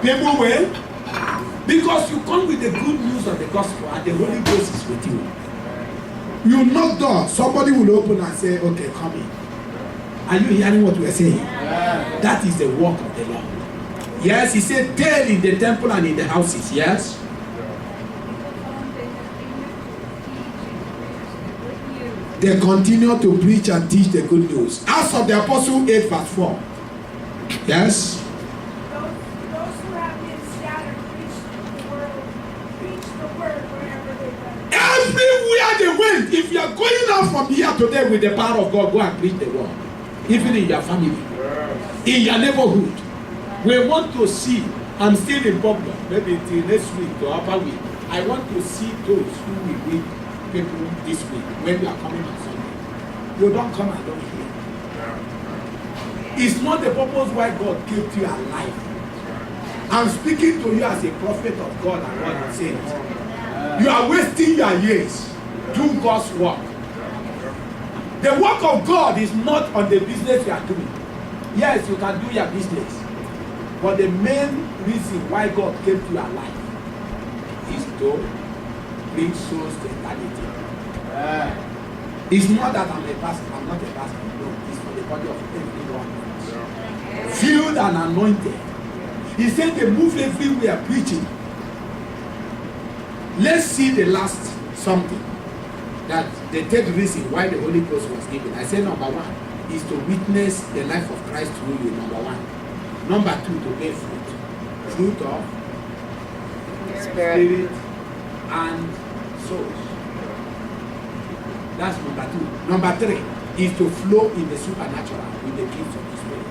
People will. Because you come with the good news of the gospel and the Holy Ghost is with you. You knock doors, somebody will open and say, okay, come in. Are you hearing what we are saying? That is the work of the Lord. Yes, he said, tell in the temple and in the houses. Yes. They continue to preach and teach the good news. Acts of the Apostle 8:4. Yes. Those who have been scattered preach the word wherever they went. Everywhere they went. If you are going out from here today with the power of God, go and preach the word. Even in your family, in your neighborhood. We want to see. I'm still in problem. Maybe till next week or upper week. I want to see those who will read people this week when we are coming on Sunday. You don't come and don't hear. It's not the purpose why God kept you alive. I'm speaking to you as a prophet of God and God has said. You are wasting your years. Do God's work. The work of God is not on the business you are doing. Yes, you can do your business. But the main reason why God kept you alive is to bring souls to eternity. It's not that I'm a pastor, I'm not a pastor. No, it's for the body of everyone. Filled and anointed. He said they move everywhere preaching. Let's see the last something. That the third reason why the Holy Ghost was given. I said number one is to witness the life of Christ through you, number one. Number two, to bear fruit. Fruit of Spirit and souls. That's number two. Number three is to flow in the supernatural with the gifts of the Spirit.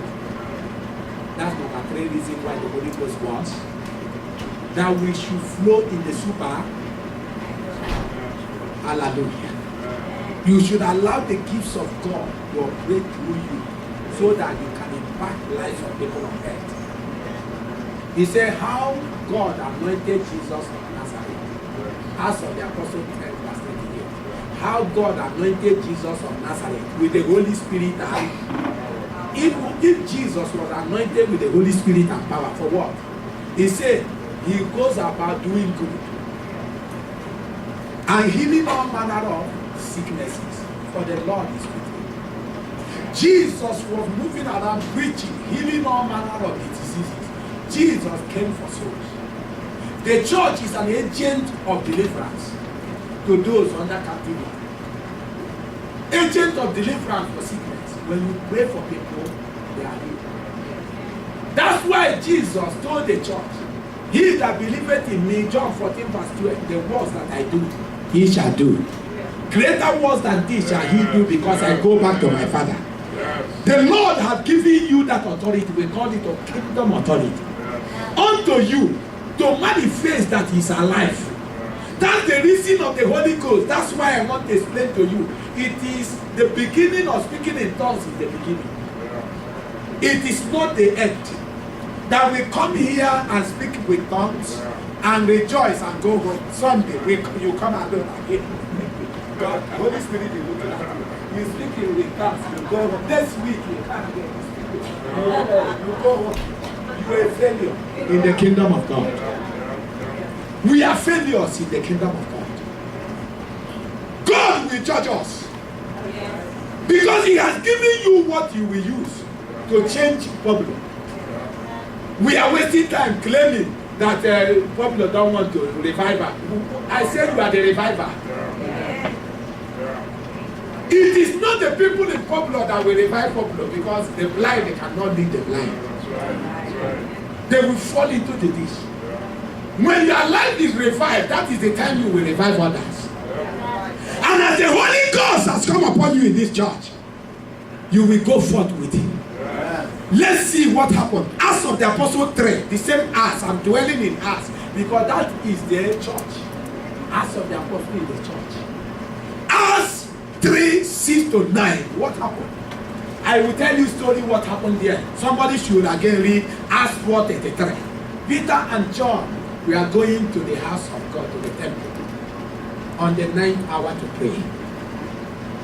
That's number three reason why the Holy Ghost was. That we should flow in the super. Hallelujah. You should allow the gifts of God to operate through you so that you can impact lives of people on earth. He said how God anointed Jesus of Nazareth. As of the Apostle 10:38. how God anointed Jesus of Nazareth with the Holy Spirit and if Jesus was anointed with the Holy Spirit and power, for what? He said he goes about doing good and healing all manner of sicknesses, for the Lord is with him. Jesus was moving around preaching, healing all manner of diseases. Jesus came for souls. The church is an agent of deliverance to those under captivity. Agent of deliverance for sickness. When you pray for people, they are healed. That's why Jesus told the church, he that believeth in me, John 14 verse 12, the works that I do, he shall do. Greater works than this shall he do, because I go back to my Father. The Lord has given you that authority. We call it a kingdom authority. Unto you to manifest that he is alive. That's the reason of the Holy Ghost. That's why I want to explain to you. It is the beginning of speaking in tongues is the beginning. It is not the end. That we come here and speak with tongues and rejoice and go home. Sunday, you come alone again. God, Holy Spirit is looking at you. You speak with tongues, you go home. Next week, you come again. You go home. You are a failure in the kingdom of God. We are failures in the kingdom of God. God will judge us. Because he has given you what you will use to change problem. We are wasting time claiming that Pablo don't want to revival. I said you are the reviver. It is not the people in Pablo that will revive Pablo, because the blind, they cannot lead the blind. They will fall into the ditch. When your life is revived, that is the time you will revive others. And as the Holy Ghost has come upon you in this church, you will go forth with him. Let's see what happened. Acts of the Apostle 3, the same Acts, I'm dwelling in Acts, because that is the church. Acts of the Apostle in the church. Acts 3, 6 to 9, what happened? I will tell you story what happened there. Somebody should again read Acts 4:33. Peter and John, we are going to the house of God, to the temple, on the 9th hour to pray.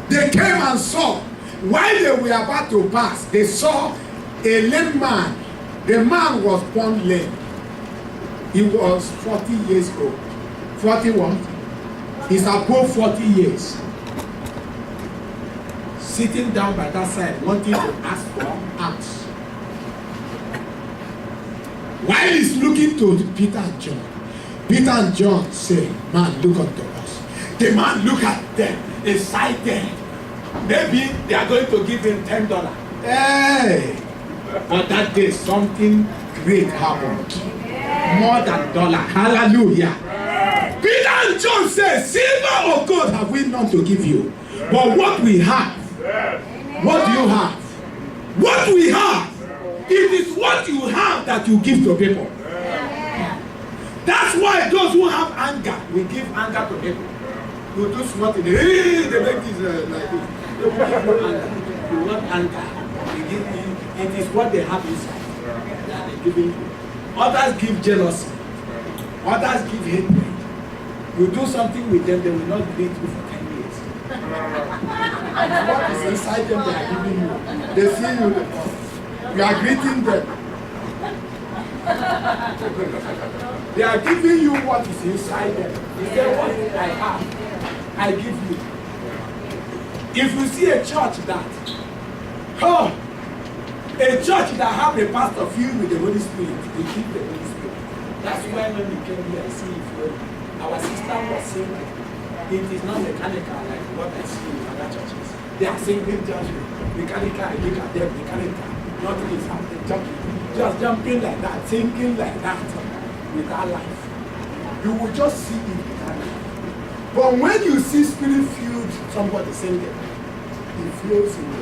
They came and saw, while they were about to pass, they saw a lame man. The man was born lame. He was 40 years old. 41. He's above 40 years. Sitting down by that side, wanting to ask for alms. While he's looking to Peter and John, Peter and John say, man, look unto us. The man look at them, excited. Maybe they are going to give him $10. Hey! But that day something great happened. More than dollar. Hallelujah. Peter and John say, silver or gold have we none to give you. But what we have, what do you have? What we have, it is what you have that you give to people. That's why those who have anger, we give anger to people. You do something, they make this like this. You want anger. You give, it is what they have inside that they're giving you. Others give jealousy. Others give hatred. You do something with them, they will not greet you for 10 years. What is inside them they are giving you? They see you, you are greeting them. They are giving you what is inside them. They say, what I have, I give you. If you see a church that, a church that have a pastor filled with the Holy Spirit, they give the Holy Spirit. That's why when we came here, I see it. Our sister was singing. It is not mechanical like what I see in other churches. They are singing just mechanical. I look at them, mechanical. Nothing is happening. Just jumping like that, thinking like that without life. You will just see it without life. But when you see spirit filled somebody singing, it flows in the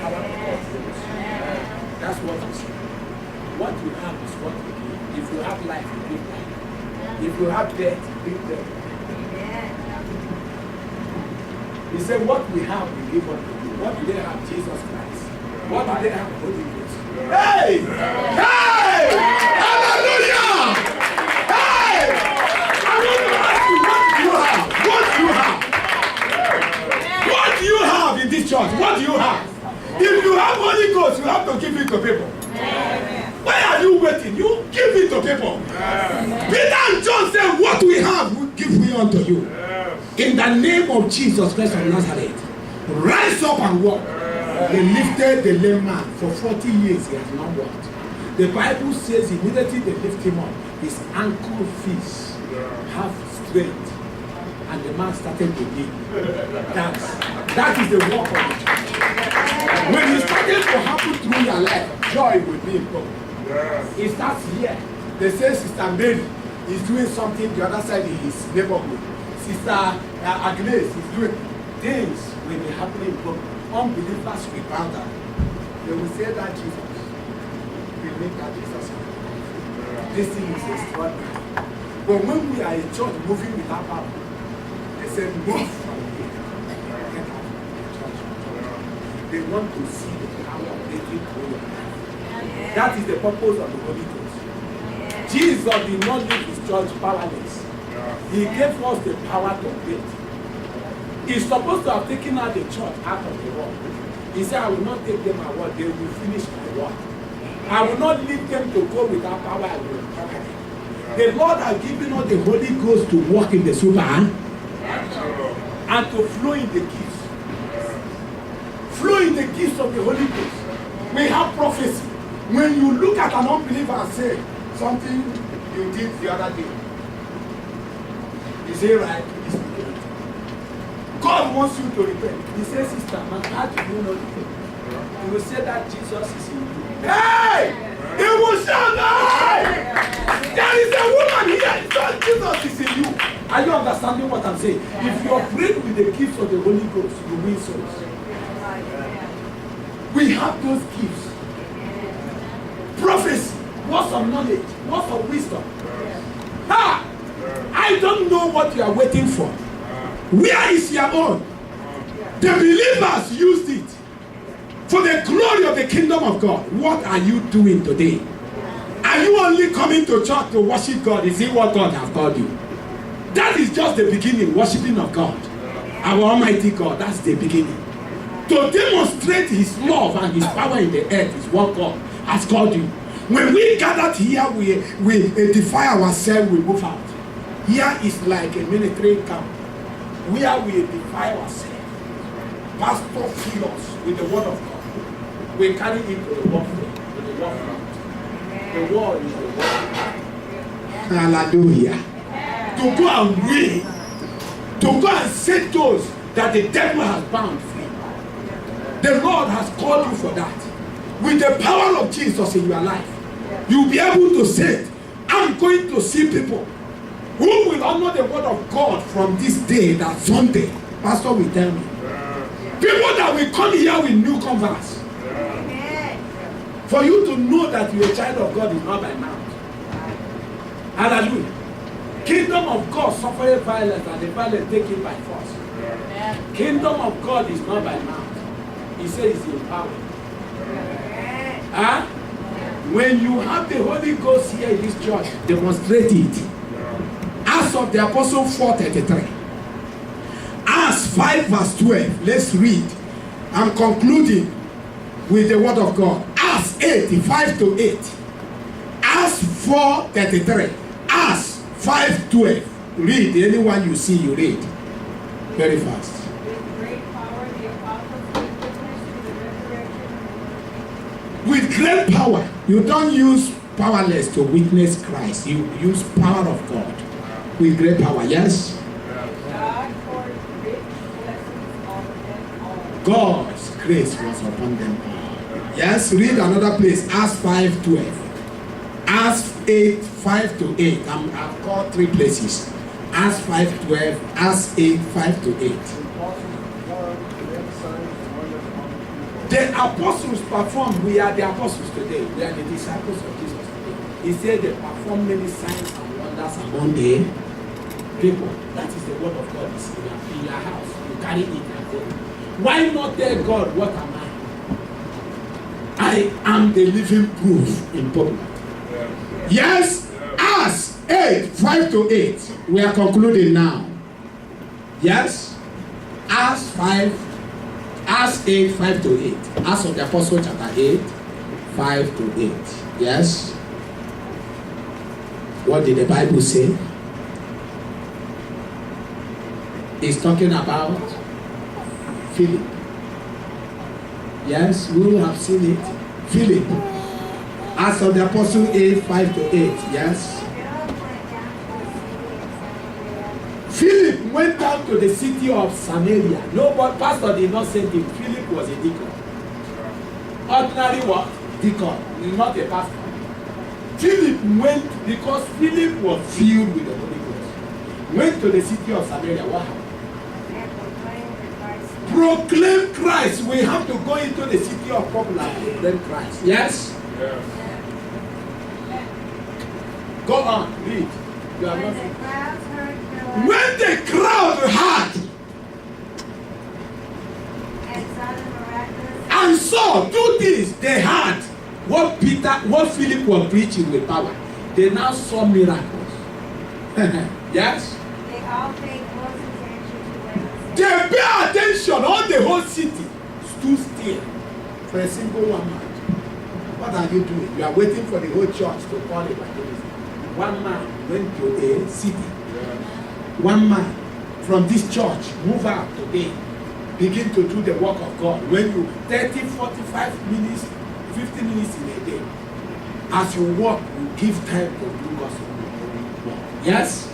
power of God flows. That's what you see. What you have is what you give. If you have life, you give life. If you have death, you give death. He said, what we have, we give what we give. What do they have? Jesus Christ. What do they have? Holy Ghost. Hey! Hey! Hallelujah! Hey! I want to ask you, what do you have? What do you have? it to people. Why are you waiting? You give it to people. Peter and John said, what we have, we give we unto you. In the name of Jesus Christ of Nazareth, rise up and walk. They lifted the lame man. For 40 years he has not walked. The Bible says immediately they lift him up, his ankle feet have strength. And the man started to lead. That is the work of the church. When it started to happen through your life, joy will be involved. It starts here. They say Sister Mary is doing something the other side in his neighborhood. Sister Agnes is doing things will be happening. Unbelievers will bow down. They will say that Jesus will make that Jesus. This thing is extraordinary. But when we are a church moving without power, they say move from here. Get out of the church. They want to see the power of making prayer. That is the purpose of the Holy Ghost. Jesus did not leave his church powerless. He gave us the power to build. He's supposed to have taken out the church out of the world. He said, I will not take them away. They will finish my work. I will not leave them to go without power. I will empower them. The Lord has given us the Holy Ghost to walk in the super and to flow in the gifts. Flow in the gifts of the Holy Ghost. We have prophecy. When you look at an unbeliever and say something you did the other day, you say, right, God wants you to repent. He says, sister, man, how do you not repent? You will say that Jesus is in you. Hey! He will shout, hey! There is a woman here. So Jesus is in you. Are you understanding what I'm saying? If you operate with the gifts of the Holy Ghost, you win souls. We have those gifts. Prophecy, words of knowledge, words of wisdom. Ha! I don't know what you are waiting for. Where is your own? The believers used it for the glory of the kingdom of God. What are you doing today? Are you only coming to church to worship God? Is it what God has called you? That is just the beginning, worshiping of God. Our Almighty God, that's the beginning. To demonstrate His love and His power in the earth is what God has called you. When we gathered here, we defy ourselves, we move out. Here is like a military camp where we defy ourselves. Pastor fill us with the word of God. We carry it to the warfare, to the warfront. The word is the word. Hallelujah. To go and win. To go and set those that the devil has bound free. The Lord has called you for that. With the power of Jesus in your life, you'll be able to say, I'm going to see people who will honor the word of God from this day, that Sunday. Pastor will tell me. People that will come here with new converts. For you to know that you're a child of God is not by mouth. Hallelujah. Kingdom of God suffereth violence, and the violent take it by force. Kingdom of God is not by mouth. He says it's in power. Huh? When you have the Holy Ghost here in this church, demonstrate it. Acts of the Apostle 4:33. Acts 5 verse 12. Let's read. I'm concluding with the word of God. Acts 8, 5 to 8. Acts 4:33. Acts 5:12. Read. Anyone you see, you read. Very fast. With great power. You don't use powerless to witness Christ. You use power of God. With great power. Yes? God's grace was upon them all. Yes? Read another place. Acts 5:12. Acts 8, 5 to 8. I've called 3 places. Acts 5:12. Acts 8, 5 to 8. The apostles performed. We are the apostles today. We are the disciples of Jesus today. He said they perform many signs and wonders among the people. That is the word of God. It's in your house. You carry it and go. Why not tell God, what am I? I am the living proof in public. Yes? Acts 8, 5 to 8. We are concluding now. Yes? Acts 8, 5 to 8. Acts of the Apostle chapter 8, 5 to 8. Yes? What did the Bible say? It's talking about Philip. Yes, we will have seen it. Philip. Acts of the Apostle 8, 5 to 8. Yes? Philip went down to the city of Samaria. No, but pastor did not send him. Philip was a deacon. Ordinary what? Deacon, not a pastor. Philip went because Philip was filled with the Holy Ghost. Went to the city of Samaria. What happened? Proclaim Christ. We have to go into the city of Popular and proclaim Christ. Yes? Yes. Go on, read. You are When not. the crowds heard Philip When the crowd heard and saw the miraculous and saw 2 things, they heard what Philip was preaching with power. They now saw miracles. Yes? they all paid close attention to what he They said. pay attention. All the whole city stood still for a single one man. What are you doing? You are waiting for the whole church to call evangelism. One man went to a city. One man from this church move out today. Begin to do the work of God. When you 30, 45 minutes, 50 minutes in a day. As you walk, you give time to do God's work. Yes?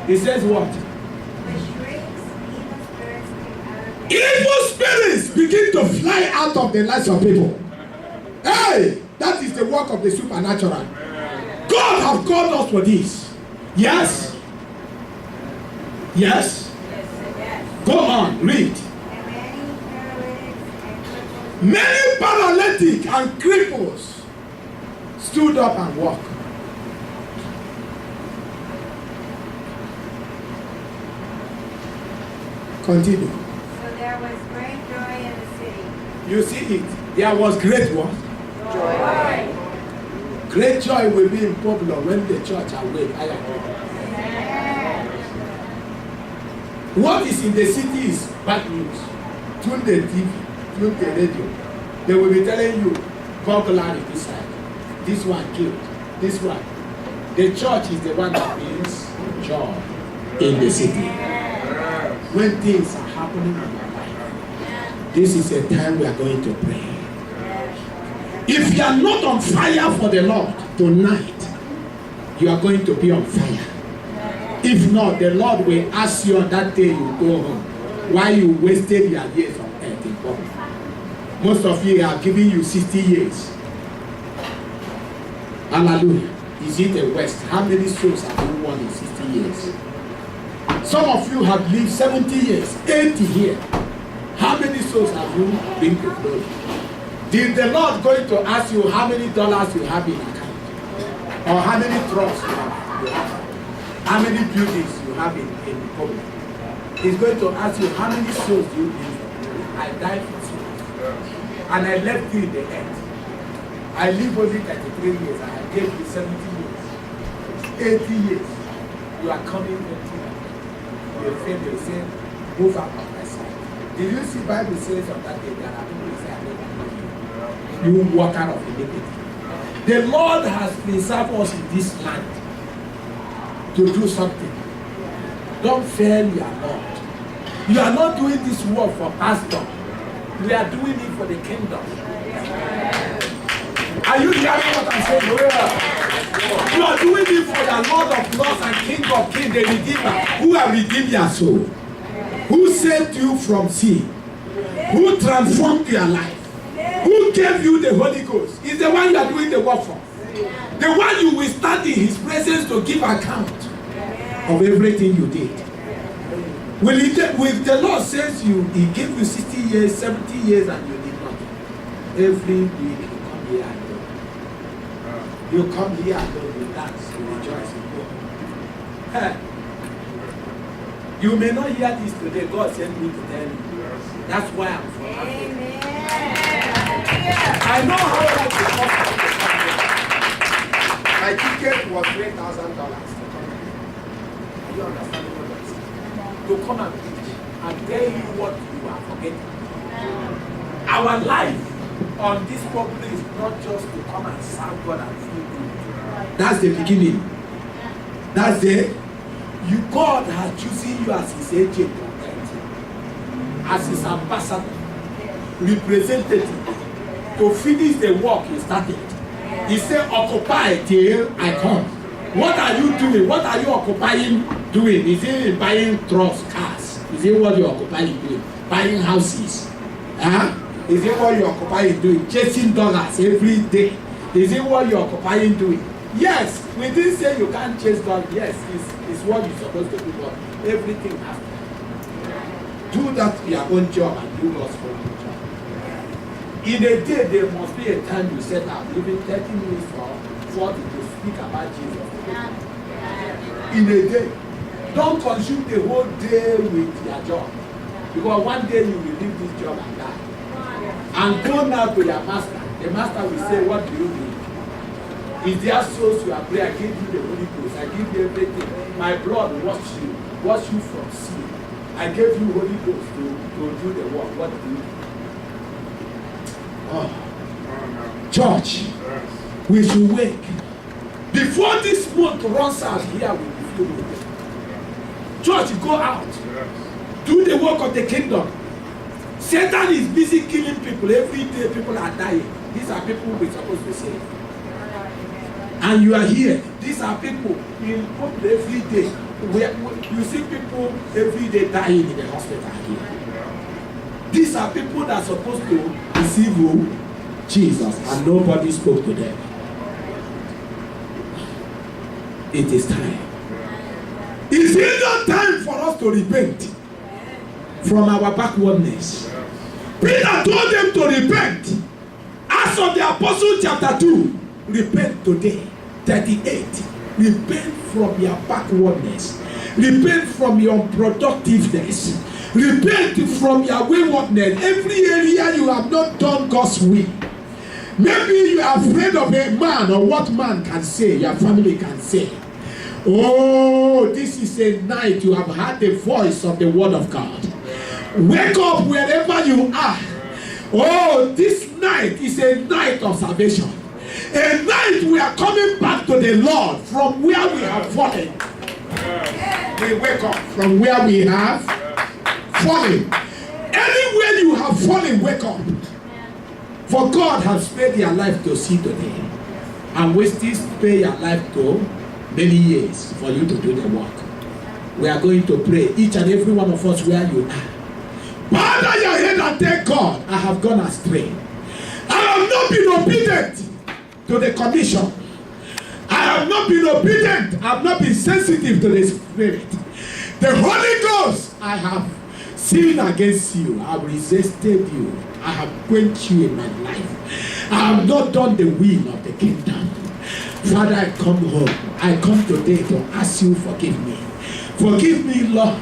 He says what? With shrieks, evil spirits came out of them. Evil spirits begin to fly out of the lives of people. Hey, that is the work of the supernatural. God have called us for this. Yes? Yes? Yes. Go on, read. And many paralytics and cripples Many paralytic and cripples stood up and walked. Continue. So there was great joy in the city. You see it. There was great what? Joy. Great joy will be in Popular when the church awake. I agree. What is in the city is bad news. Tune the TV, tune the radio. They will be telling you, burglary this side, this one killed, this one. The church is the one that brings joy in the city. When things are happening in your life, this is a time we are going to pray. If you are not on fire for the Lord tonight, you are going to be on fire. If not, the Lord will ask you on that day you go home why you wasted your years on earth in public. Most of you are giving you 60 years. Hallelujah. Is it the West? How many souls have you won in 60 years? Some of you have lived 70 years, 80 here. How many souls have you been to glory? Did the Lord going to ask you how many dollars you have in account? Or how many trucks you have? How many buildings you have in public? He's going to ask you how many souls do you live. I died for souls. And I left you in the earth. I live only 33 years and I gave you 70 years. 80 years. You are coming empty. Your friend will say, move out of my sight. Did you see Bible says on that day there are people who say, I never know you. You walker of iniquity. The Lord has preserved us in this land to do something. Don't fail your Lord. You are not doing this work for pastor. We are doing it for the kingdom. Are you hearing what I'm saying? You are doing it for the Lord of Lords and King of Kings, the Redeemer, who have redeemed your soul, who saved you from sin, who transformed your life, who gave you the Holy Ghost. Is the one you are doing the work for. The one you will stand in His presence to give account of everything you did. Will the Lord says He gave you 60 years, 70 years, and you did not. Every week you come here and go. You come here and go, you dance, you rejoice, you go. Hey. You may not hear this today. God sent me to tell you. That's why I'm from Africa. I know how much it costs. My ticket was $3,000 to come here. Are you understanding what I'm saying? To come and preach and tell you what you are forgetting. Our life on this purpose is not just to come and serve God and feel good. That's the beginning. That's God has chosen you as his agent on earth, as his ambassador, representative, to finish the work he started. He said, occupy till I come. What are you doing? What are you occupying doing? Is it buying trucks, cars? Is it what you're occupying doing? Buying houses? Is it what you're occupying doing? Chasing dollars every day? Is it what you're occupying doing? Yes, we didn't say you can't chase dollars. Yes, it's what you're supposed to do, but everything after. Do that your own job and do God's own job. In a day, there must be a time you set up, even 30 minutes or 40 to speak about Jesus. In a day. Don't consume the whole day with your job. Because one day you will leave this job and die. And go now to your master. The master will say, what do you need? Is there souls you are praying? I give you the Holy Ghost. I give you everything. My blood wash you from sin. I gave you Holy Ghost to do the work. What do you do? Oh. Church, we should wake. Before this month runs out, here we will be filled with it. Church, go out. Do the work of the kingdom. Satan is busy killing people. Every day people are dying. These are people we're supposed to save. And you are here. These are people in hope every day. You see people every day dying in the hospital here. These are people that are supposed to receive who? Jesus, and nobody spoke to them. It is time. Is it not time for us to repent from our backwardness? Peter told them to repent. As of the Apostle chapter 2, repent today. 38. Repent from your backwardness. Repent from your unproductiveness. Repent from your waywardness. Every area you have not done God's will. Maybe you are afraid of a man or what man can say, your family can say. Oh, this is a night you have heard the voice of the word of God. Wake up wherever you are. Oh, this night is a night of salvation. A night we are coming back to the Lord from where we have fallen. We wake up from where we have fallen. Anywhere you have fallen, wake up. For God has spared your life to see today. And we still spare your life to many years for you to do the work. We are going to pray, each and every one of us where you are. Bow down your head and thank God, I have gone astray. I have not been obedient to the commission. I have not been obedient. I have not been sensitive to the Spirit. The Holy Ghost, I have sinned against you. I have resisted you. I have quenched you in my life. I have not done the will of the kingdom. Father, I come home. I come today to ask you, forgive me. Forgive me, Lord.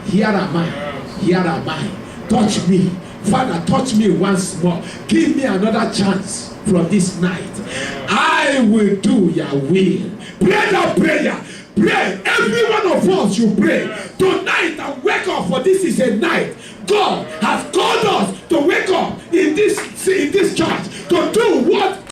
Here am I. Here am I. Touch me. Father, touch me once more. Give me another chance from this night. I will do your will. Pray that prayer. Pray. Every one of us should pray tonight and wake up, for this is a night God has called us to wake up in this church to do what